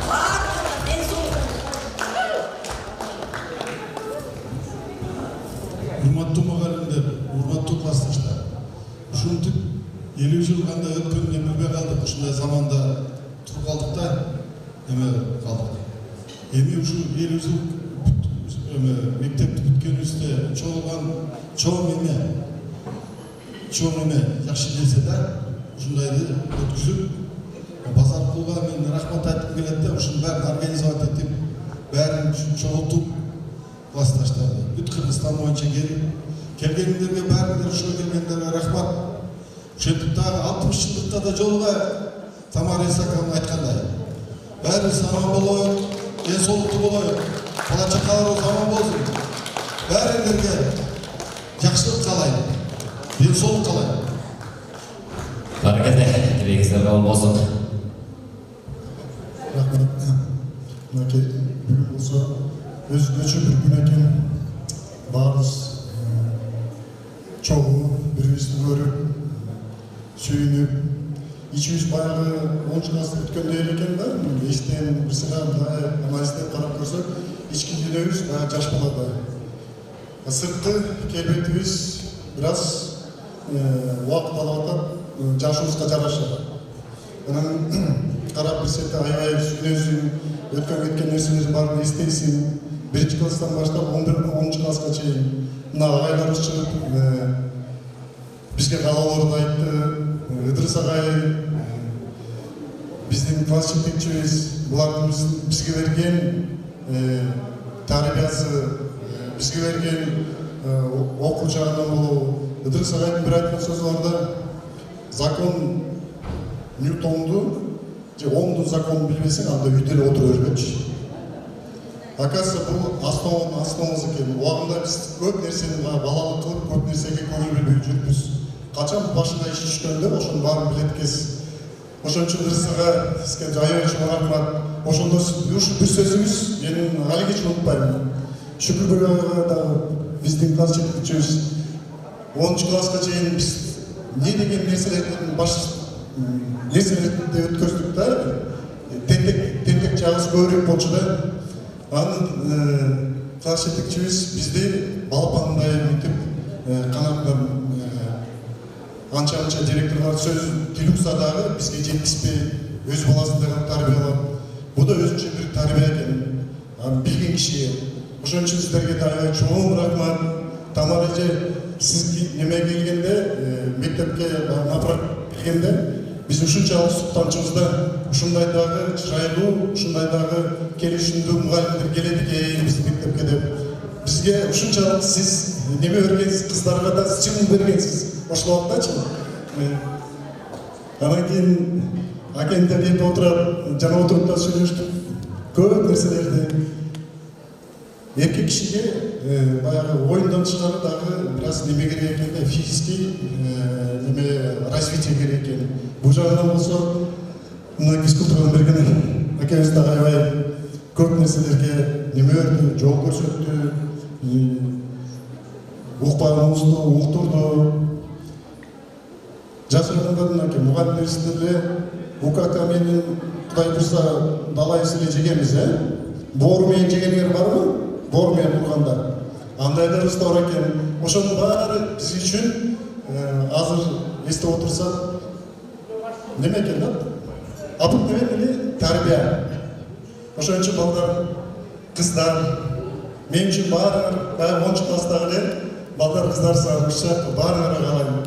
баарыңарга ден соолук. Урматтуу мугалимдер, урматтуу классташтар. Ушинтип 50 жыл кандай өткөнүн билбей калдык. Ушундай заманда туруп калдык да, эме калдык. Эми ушул 50 жыл мектепти бүткөнүбүздө чоң эме жакшы нерсе да, ушундайды өткүзүп Базаркулга мен рахмат айткым келет да, ушунун баарын организовать этип, баарын чогултуп классташтарды бүт Кыргызстан боюнча келгендерге баарыңар ошо келгендерге рахмат. Ошентип дагы 60 жылдыкта да жолуга Тамара Исааковна айткандай, баарыбыз аман болоюк, ден соолуктуу болоюк. Бала чакаларыбыз аман болсун. Баарыңарга жакшылык каалайм, ден соолук каалайм. Баракалла, тилегиңиздер кабыл болсун. Рахмат. Мынакей бүгүн болсо өзгөчө бир күн экен. Баарыбыз чогуу бири-бирибизди көрүп, сүйүнүп, ичибиз баягы 10 класс бүткөндөй эле экен да. Эстен бир сыйгандай анализдеп карап көрсөк, ички дүйнөбүз баягы жаш баладай. Сырткы келбетибиз бир аз убакыт алып атат, жашыбызга жараша. Анан карап бир сетте аябай сүйүнөсүң, өткөн кеткен нерселердин баарын эстейсиң. 1 класстан баштап 10 класска чейин мына агайларыбыз чыгып бизге каалоолорду айтты. Ыдырыс агай, биздин класс жетекчибиз, булардын бизге берген тарбиясы, бизге берген окуу жагынан болобу. Ыдырыс агайдын бир айткан сөзү бар да, закон Ньютонду же Омдун законун билбесең, анда үйдө эле отура бергөнчү. Оказывается, бул основамыз экен. Убагында биз көп нерсени балалык кылып, көп нерсеге көңүл бөлбөй жүрүпбүз. Качан башына иш түшкөндө ошонун баарын билет экенбиз. Ошон үчүн Ыдырысага сизге аябай чоң рахмат. Ошондо бир сөзүңүз менин али кеч унутпайм. Шүкүр Агайга дагы биздин класс жетекчибиз 10 класска чейин биз не деген нерселердин нерселерди өткөздүк да. Тентек чагыбыз көбүрөөк болчу да. Анын класс жетекчибиз бизди балапандай мынтип канатынан анча директорлар сөз тилукса дагы бизге жеткизбей өз баласын да тарбиялап, бул да өзүнчө бир тарбия экен. Билген киши. Ошон үчүн сиздерге дагы чоң рахмат. Тамара эже, сиз неме келгенде, мектепке направ келгенде, биз ушунчалык суктанчыбызда ушундай дагы чырайлуу, ушундай дагы келишимдүү мугалимдер келет экен биздин мектепке деп. Бизге ушунчалык сиз неме бергенсиз, кыздарга да стимул бергенсиз. Ошол убактачы. Анан кийин акемдер ертип отуруп, жана отуруп да сүйлөштүк. Көп нерселерди. Эркек кишиге баягы оюндан тышкары дагы бир аз неме керек экен да, физический неме развитие керек экен. Бул жагынан болсо, мына физкультураны берген акебиз дагы аябай көп нерселерге неме берди, жол көрсөттү, укпагыбызды уктурду. Жашыргандардын аке мугалимдерибизде УКК менен Кудай бурса далай силе жегенбиз, Боору менен жегендер барбы? Боору менен турганда. Андайларыбыз да бар экен. Ошонун баары биз үчүн азыр эстеп отурсак неме экен да? Обыкновенный тарбия. Ошон үчүн балдар, кыздар, мен үчүн баарыңар, баягы 10 класстагы эле балдар, кыздар сыяктуу баарыңарга каалайм.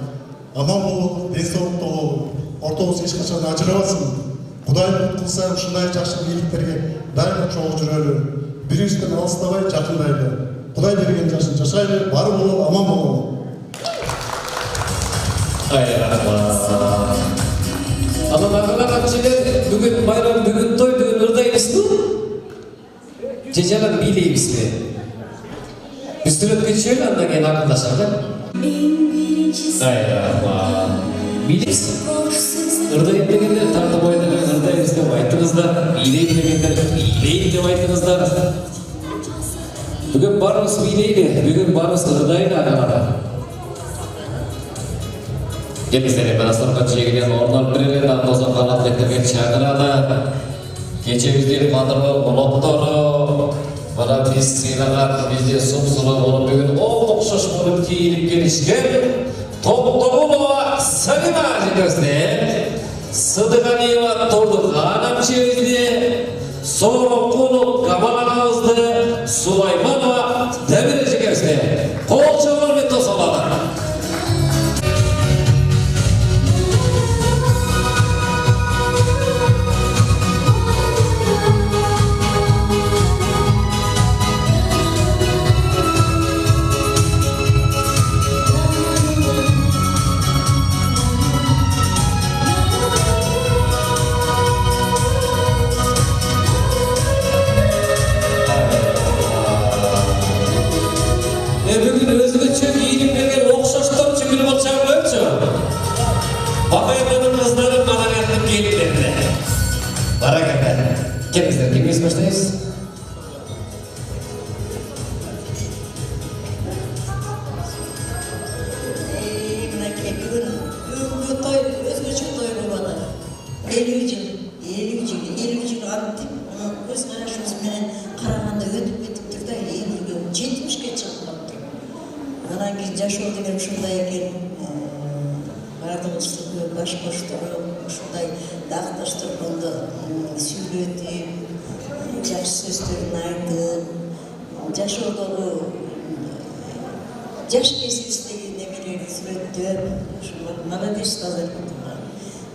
Аман болуп, ден соолукта болуп, ортобуз эч качан ажырабасын. Кудай кылса ушундай жакшы бийликтерге дайыма чогуу жүрөлү. Бирибизден алыстабай жакындайлы. Кудай берген жашын жашайлы, бар болуп, аман бололу. Анан агылар акчелер бүгүн байрам, бүгүн той, бүгүн ырдайбызбы? Же жана бийлейбизби? Үстүрөп кетишели, андан кийин акылдашалы. Бийлейбиз. Ырдайм дегендер тартып ойнаган ырдайбыз деп айттыңыздар, бийлейм дегендер бийлейм деп айттыңыздар. Бүгүн барыбыз бийлейли, бүгүн барыбыз ырдайлы агалар. Келиңиздер, Манасырга жегинен орун алып берели, Андозон канатлектерге чакыралы. Кечебиздин кадырлуу болоттору, бара биз сыйлаган бизде сумсулуу болуп бүгүн окшош болуп кийинип келишкен Токтогулова Салима жеңгебизде, Сыдыганиева Тордухан апчебизде, Сорокулов Камал агабызды, Сулайманова Демир жеңгебизде. Кол чабуулармен тосолалы. Бүгүн өзгөчө кийинип келген окшоштор чүгүл болчу көпчү. Бакайдын кыздары Манараттын келиндерди. Баракалла. Келиңиздер, кимиз баштайбыз? Мынакей бүгүнкү той өзгөчө той болуп атат. 50 жыл антип, көз карашыбыз менен караганда өтүп кетиптир да, 70-ке чыгып калыптыр. Анан кийин жашоо деген ушундай экен. Баардыгыбыз баш коштуруп, ушундай дакташ тургондо сүйлөтүп, жакшы сөздөрүн айтып, жашоодогу жаш кезибиздеги немелерди сүрөттөп, ушул молодец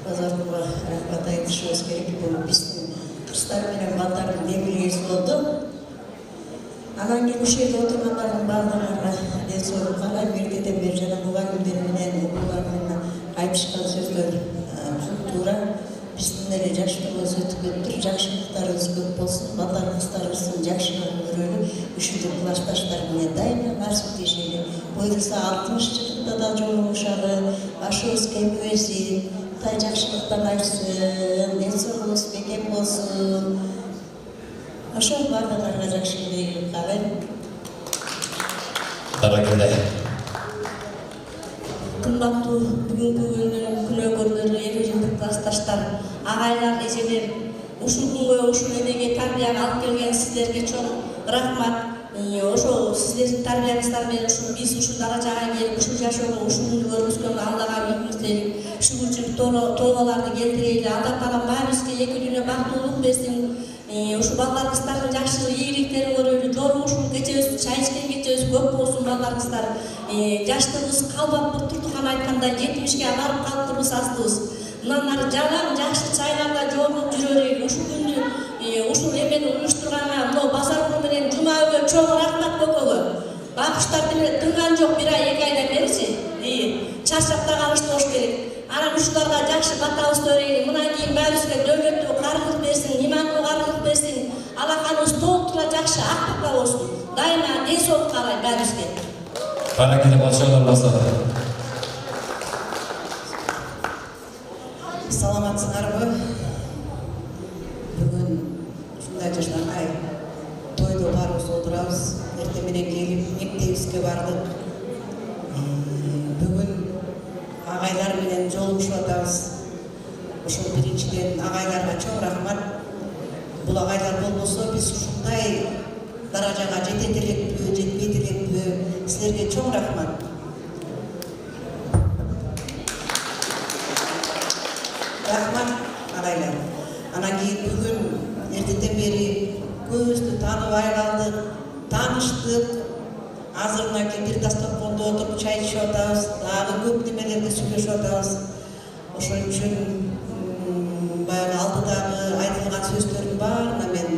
базарга рахмат айтышыбыз керек. Бул биздин кыздар менен балдардын немелеси болду. Анан кийин ушул жерде отургандардын баардыгына ден соолук каалайм. Эртеден бери жана мугалимдер менен, окуулар менен айтышкан сөздөр туура. Биздин эле жаштыгыбыз өтүп кетиптир. Жакшылыктарыбыз көп болсун, балдар кыздарыбыздын жакшылыгын көрөлү. Ушинтип классташтар менен дайыма насиптешели. Буюрса 60 жылда да жолугушалы, ашыбыз кемибесин, тай жакшылыктан айтсын, ден соолугубуз бекем болсун. Ошол баардыгыңарга жакшы элек каалайм. Баракалла. Кымбаттуу бүгүнкү күнөөкөрлөр, 50 жылдык классташтар, агайлар, эжелер, ушул күнгө ушул энеге тарбияга алып келген сиздерге чоң рахмат. ошо сиздердин тарбияңыздар менен ушу биз ушул даражага келип ушул жашоого ушуну көргөзгөнгө Аллага миң тең шүгүрчүлүк тообаларды келтирели. Алла Таалам баарыбызга эки дүйнө бактылуулук берсин. Ушу балдарыңыздардын жакшы ийгиликтерин көрөлү. Жолугушуу кечебиз, чай ичкен кечебиз көп болсун балдарыңыздар. Жаштыгыбыз калбап Туртукан айткандай 70ке барып калыптырбыз астыбыз. Мындан ары жалаң жакшы чайларда жолугуп жүрөлү. Ушул күндү ушул эмени уюштурганга мына базар күнү менен жума күнү чоң рахмат көкөгө. Багыштар деле тынган жок, 1 ай 2 айдан беричи. Чарчап да калышты болуш керек. Анан ушуларга жакшы батабызды өрөйли. Мындан кийин баарыбызга дөөлөттүү каржылык берсин, имандуу каржылык берсин. Алаканыбыз толуктура жакшы актыкта болсун. Дайыма ден соолук каалайт баарыбызга. Баракеле болсоңор баса. Саламатсыңарбы? Бүгүн ушундай жаштардай тойдо баарыбыз отурабыз. Эртең менен келип мектебибизге бардык. Бүгүн агайлар менен жолугушуп атабыз. Ошол биринчиден агайларга чоң рахмат. Бул агайлар болбосо биз ушундай даражага жетет элекпи, жетпейт элекпи? Силерге чоң рахмат. Рахмат агайлар. Анан кийин бүгүн эртеден бери көбүбүздү тааныбай калдык, тааныштык. Азыр мынакей бир дасторкондо отуруп чай ичип атабыз, дагы көп немелерди сүйлөшүп атабыз. Ошон үчүн баягы алдыдагы айтылган сөздөрдүн баарына мен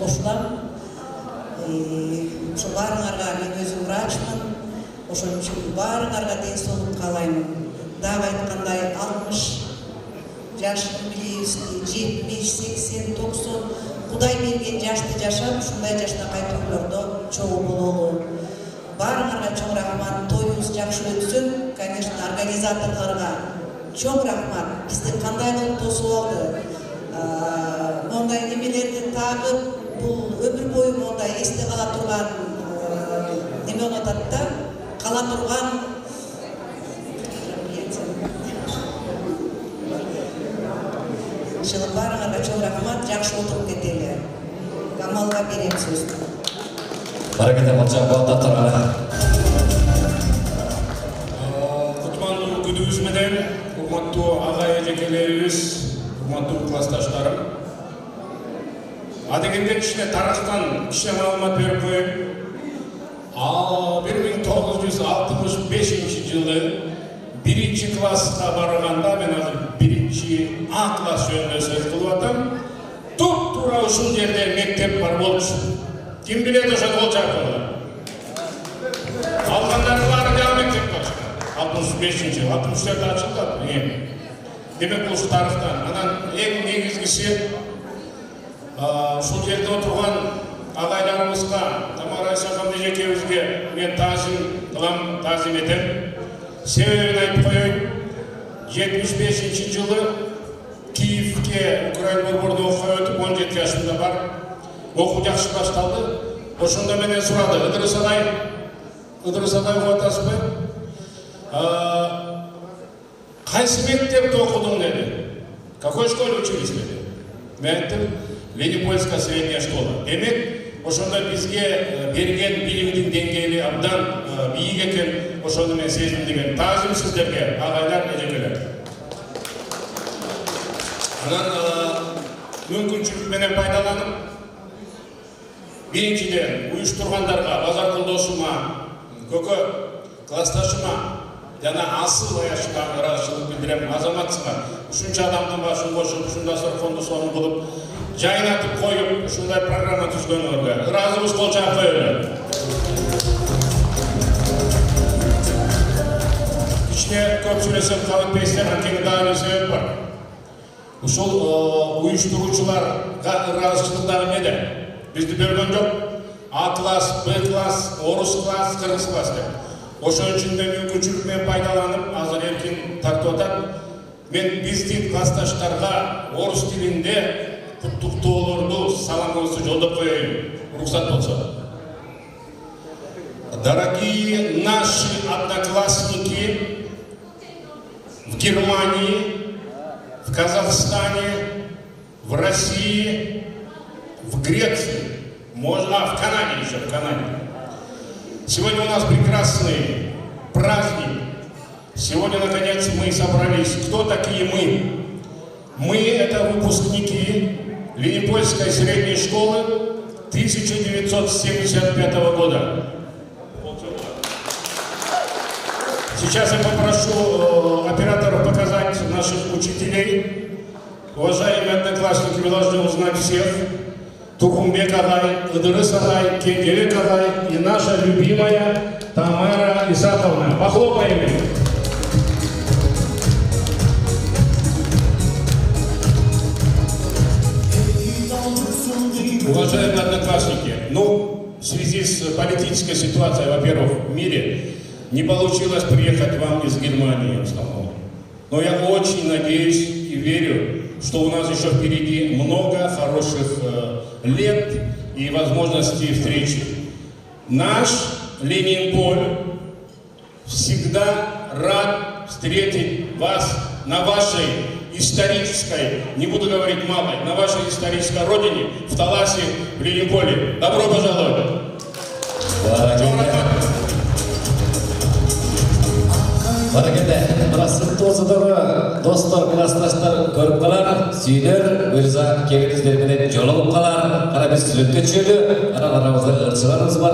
кошулам. Ошо баарыңарга мен өзүм врачмын. Ошон үчүн баарыңарга ден соолук каалайм. Дагы айткандай 60 жаш билебизки, 70, 80, 90 Кудай берген жашты жашап, ушундай жаштакай тойлордо чогуу бололу. Баарыңарга чоң рахмат. Тоюбуз жакшы өтсүн. Конечно, организаторлорго чоң рахмат. Бизди кандай кылып тосуп алды. Мондай немелерди тагып, бул өмүр бою мондай эсте кала турган неме болуп атат да, кала турган баарыңарга чоң рахмат. Жакшы отуруп кетели. Камалга берем сөздү. Баракеле болсоң балтаттарга. Кутмандуу күнүбүз менен урматтуу агай эжекелерибиз, урматтуу классташтарым. Адегенде кичине тарактан кичине маалымат берип коеюн. 1965 жылы 1 класска барганда мен азыр 1 А класс жөнүндө сөз кылып атам. Туп-туура ушул жерде мектеп бар болчу. Ким билет ошол болчак. Алгандардын баары жаңы мектеп ачкан. 65-жылы, 64-те ачылды. Демек бул тарыхтан. Анан эң негизгиси ушул жерде отурган агайларыбызга, Тамара Исаков эжекебизге мен таазим кылам, таазим этем. Себебин айтып коеюн. 75-жылы Киевке Украина борборунда окууга өтүп 17 жашында бар. Окуу жакшы башталды. Ошондо менен сурады. Ыдырыс агай окуп атасызбы? Кайсы мектепте окудуң деди. Какой школе учились деди. Мен айттым, Ленипольская средняя школа. Демек, ошондо бизге берген билимдин деңгээли абдан бийик экен. Ошону мен сездим деген. Таазим сиздерге, агайлар, эжекелер. Анан мүмкүнчүлүк менен пайдаланып, биринчиден уюштургандарга, базар колдошума, көкө классташыма жана асыл ыраазычылык билдирем. Азаматсыңар, ушунча адамдын башын кошуп, ушундай сорконду сонун кылып, жайнатып коюп, ушундай программа түзгөнүңөргө ыраазыбыз, кол чаап коелу. Кичине көп сүйлөсөм калып кетсем, анткени дагы бир себеп бар. Ушул уюштуруучуларга ыраазычылык дагы эмнеде? Бизди бөлгөн жок. А класс, Б класс, орус класс, кыргыз класс деп. Ошон үчүн мен мүмкүнчүлүк менен пайдаланып, азыр эркин тартып атат. Мен биздин классташтарга орус тилинде куттуктоолорду, саламыбызды жолдоп коеюн. Уруксат болсо. Дорогие наши одноклассники в Германии, в Казахстане, в России, в Греции, в Канаде еще, в Канаде. Сегодня у нас прекрасный праздник. Сегодня, наконец, мы собрались. Кто такие мы? Мы — это выпускники Ленипольской средней школы 1975 года. Сейчас я попрошу операторов показать наших учителей. Уважаемые одноклассники, вы должны узнать всех. Тухумбек Агай, Ыдырыс Агай, Кенделек Агай и наша любимая Тамара Исаковна. Похлопаем их. Уважаемые одноклассники, в связи с политической ситуацией, во-первых, в мире, не получилось приехать вам из Германии в основном. Но я очень надеюсь и верю, что у нас еще впереди много хороших лет и возможностей встречи. Наш Ленинполь всегда рад встретить вас на вашей исторической, не буду говорить малой, на вашей исторической родине, в Таласе, в Ленинполе. Добро пожаловать! Баракелде, мына сыртты болсо достор, классташтар көрүп калар, сүйүнөр, мырза келиңиздер менен жолугуп калар. Кара биз сүрөткө түшөлү, арабызда ырчыларыбыз бар.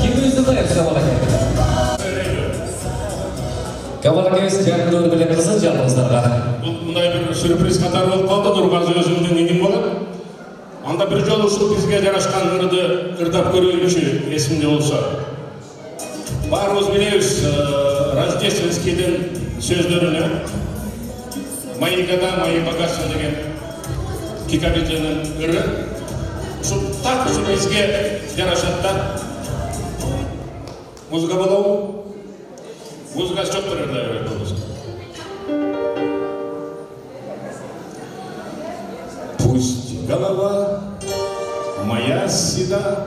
Кимибизди дайырсыз Камал акебиз жардымдуу менен кызын жалпыңыздарга. Мындай бир сюрприз катары болуп калды, Нургазы өзүмдүн иним болот. Анда бир жолу ушул бизге жарашкан ырды ырдап көрөйүнчү, эсимде болсо. Баарыбыз билебиз Рождественскийдин сөздөрүнө «Мои года, мои богатства» деген Кикабидзенин ыры. Ушул так ушу бизге жарашат да. Музыка болобу? Музыка çok ырдай болобуз. Пусть голова моя седа,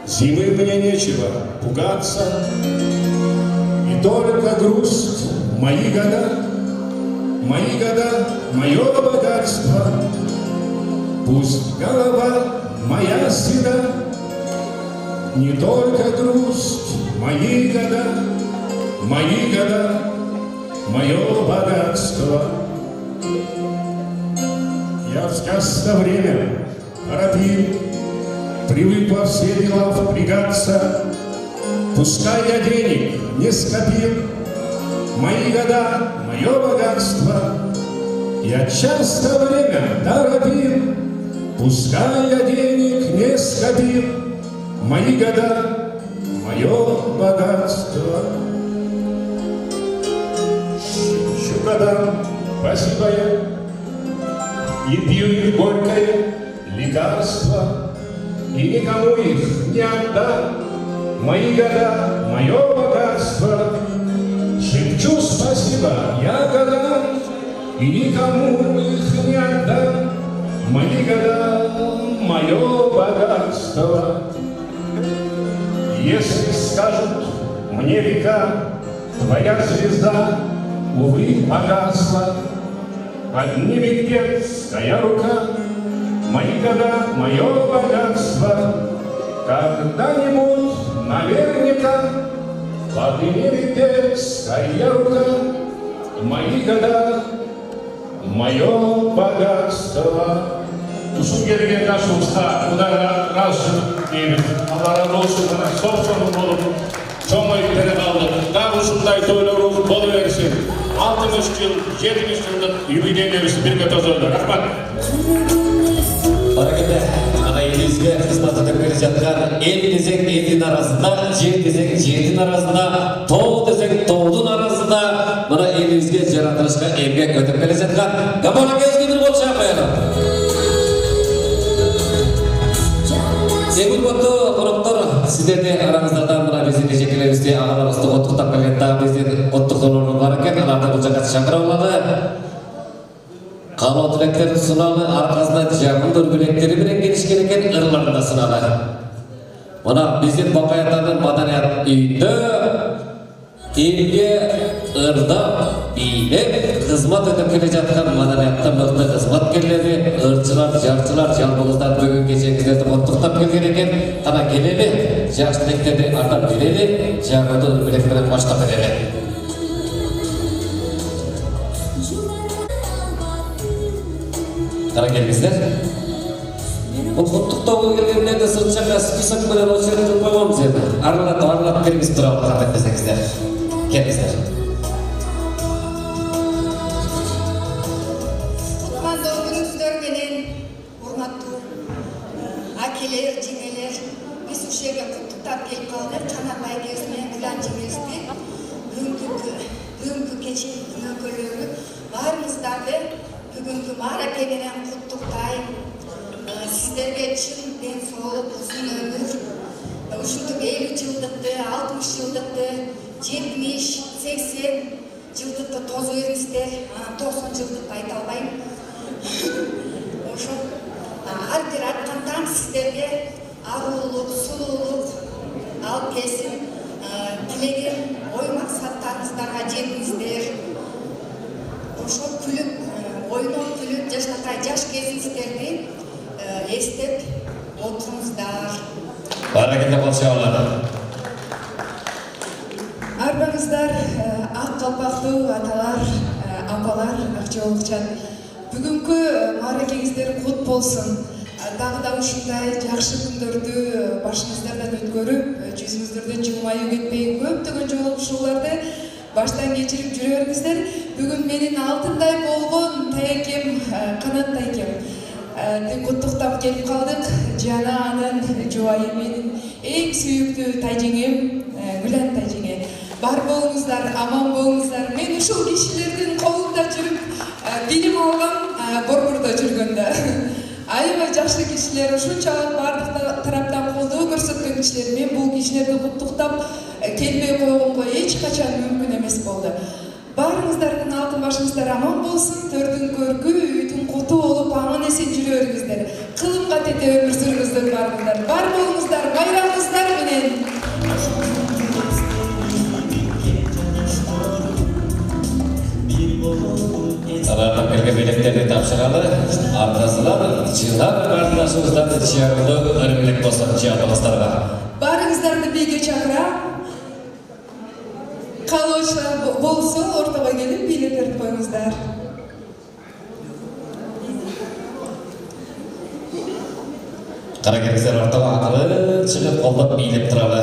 зимы мне нечего пугаться, и только грусть мои года, мое богатство. Пусть голова моя седа, не только грусть мои года, мое богатство. Я в сказное время торопил, привык во все дела впрягаться. Пускай я денег не скопил, мои года, мое богатство. Я часто время торопил, пускай я денег не скопил, мои года, мое богатство. Шепчу годам спасибо я, и пью их горькое лекарство, и никому их не отдам, мои года, мое богатство. Шепчу спасибо я годам, и никому их не отдам, мои года, мое богатство. Если скажут мне века, твоя звезда, увы, погасла, поднимет детская рука, мои года, мое богатство. Когда-нибудь наверняка поднимет детская рука, мои года, мое богатство. Ушул келген жашыбызга Кудайга ыраазычылык дейбиз. Алла ыраазы болсун, мына соң болуп чоңоюп бере калдык. Дагы ушундай тойлорубуз боло берсин. 60 жыл, 70 жылдык юбилейибиз бирге тозойлу. Рахмат. Баракелде, ана элибизге кызмат этип келе жаткан эл десең элдин арасында, жер десең жердин арасында, тоо десең тоодун арасында мына элибизге жаратылышка эмгек өтүп келе жаткан Камал акебизге бир кол чапкайлап. Урматтуу коноктор, сиздердин араңыздардан мына биздин эжекелерибизди агаларыбызды коттуктап келген дагы биздин коттуктоолорубуз бар экен. Аларды бул жака чакырып алалы. Каалоо тилектерин суналы, аркасында жакын билектери менен келишкен экен, ырларын да сыналы. Мына биздин Бакай атанын маданият үйүндө элге ырдап бийлеп кызмат өтүп келе жаткан маданияттын мыкты кызматкерлери, ырчылар, жарчылар, жалбыгыздар бүгүн кечеңиздерди коттуктап келген экен. Кана келели, жакшы тилектерди артап берели, жаңырды билек менен баштап берели. Кара келиңиздер. Бул коттуктоого келгендерди сыртча список менен очередь кылып койгонбуз эми. Аралап киргизип турабыз, рахмат десеңиздер. Келиңиздер. Кутмандуу күнүңүздөр менен урматтуу акелер, жеңелер, биз ушул жерге куттуктап келип калдык. Канат байкебиз менен Гүлан жеңебизди бүгүнкү кечинин күнөөкөрлөрү баарыңыздарды бүгүнкү маараке менен куттуктайм. Сиздерге чын ден соолук, узун өмүр, ушинтип 50 жылдыкты, 60 жылдыкты, 70, 80 жылдыкты тозу бериңиздер. 90 жылдыкты айта албайм. Ошо ар бир аткан таң сиздерге арулук, сулуулук алып келсин. Тилегим, ой максаттарыңыздарга жетиңиздер. Ошо күлүп, ойноп күлүп жашнакай жаш кезиңиздерди эстеп отуруңуздар. Баракелде болсоңуздар. Арбаңыздар ак калпактуу аталар, апалар, акчоолукчан. Бүгүнкү мааракеңиздер кут болсун. Дагы да ушундай жакшы күндөрдү башыңыздардан өткөрүп, жүзүңүздөрдөн жылмаюу кетпей, көптөгөн жолугушууларды баштан кечирип жүрө бериңиздер. Бүгүн менин алтындай болгон тайкем, Канат тайкем куттуктап келип калдык. Жана анын жубайы менин эң сүйүктүү тайжеңем Гүлан тайжеңе. Бар болуңуздар, аман болуңуздар. Мен ушул кишилердин колунда жүрүп, билим алгам борбордо жүргөндө. Аябай жакшы кишилер, ушунчалык бардык тараптан колдоо көрсөткөн кишилер. Мен бул кишилерди куттуктап келбей койгонго эч качан мүмкүн эмес болду. Баарыңыздардын алтын башыңыздар аман болсун, төрдүн көркү, үйдүн куту болуп, аман эсен жүрө бериңиздер. Кылымга тете өмүр сүрүңүздөр баарыңыздар. Бар болуңуздар, байрамыңыздар менен. Тарапка келген билектерди тапшыралы, аркасынан чыгар карташыңыздарды чыгарууну өрмөлөк болсун чыгатыңыздарга. Баарыңыздарды бийге чакырам. Калооча болсо ортого келип бийлеп берип коюңуздар. Кара келиңиздер, ортого акырын чыгып колдоп бийлеп туралы.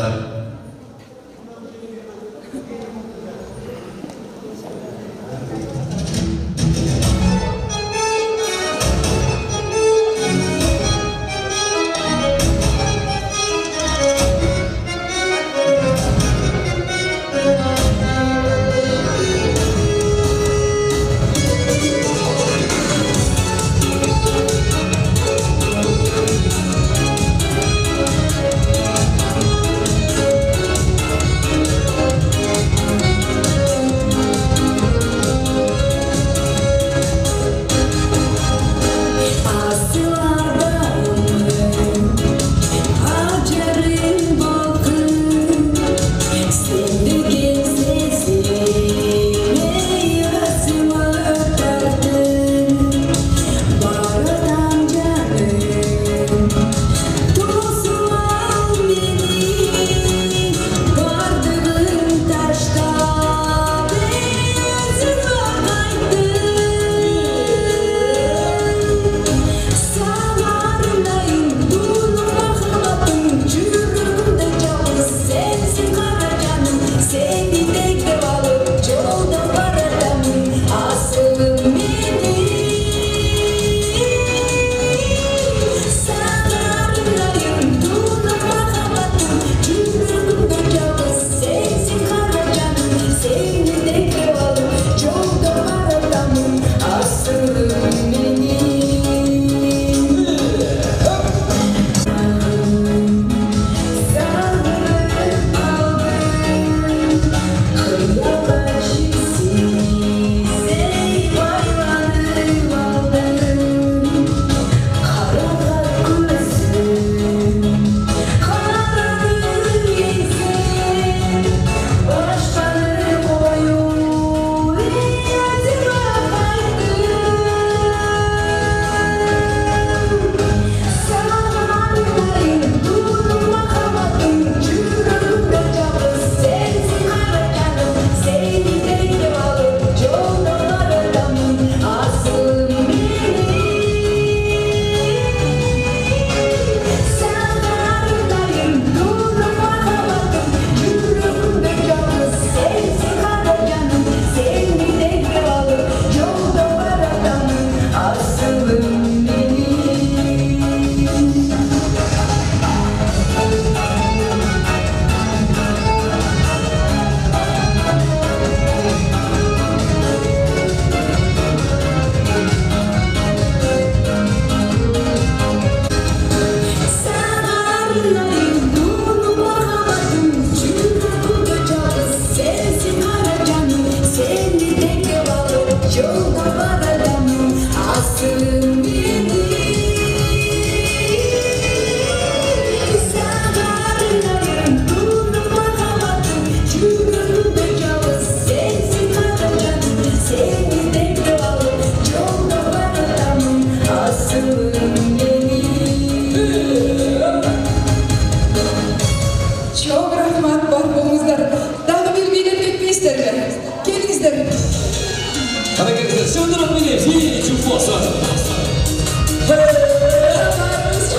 Söndürün beni, zil için olsun.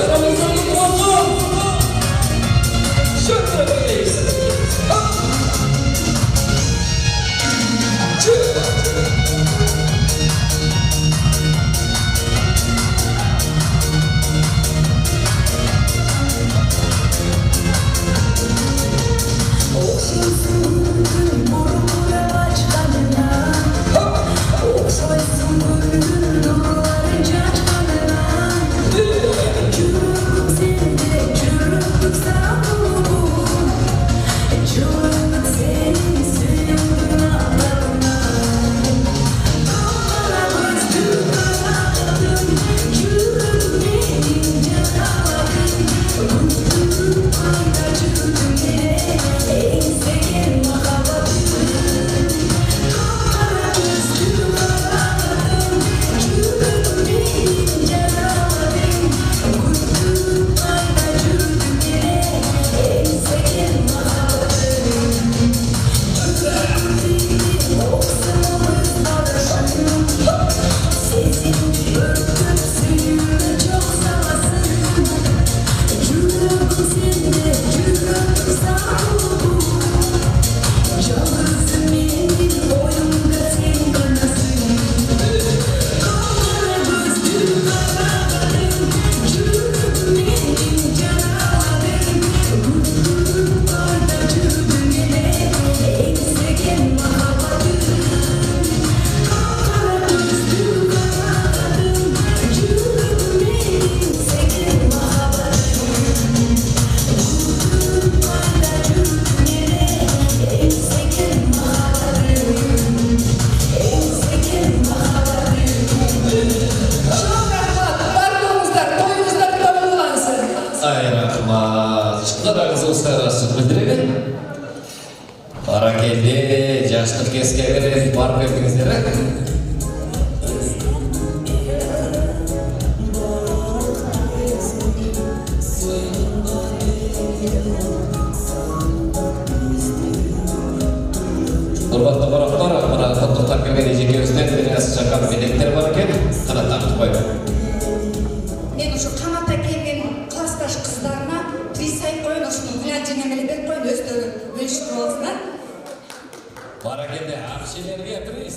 Aramızda mutlu olsun. Söndürün beni. Barakelde, жаштык кескеберин барып бердиңиздер. Урматтуу барактар, мына коттуктап келген эжекебизден бир аз чакан белектер бар экен, кана тартып койдум. Мен ушу канатта келген классташ кыздарына приз айтып коеюн, ошону глянча немеле берип коеюн, өздөрү бөлүшүп алсынар. Barakende, akşelerge priz.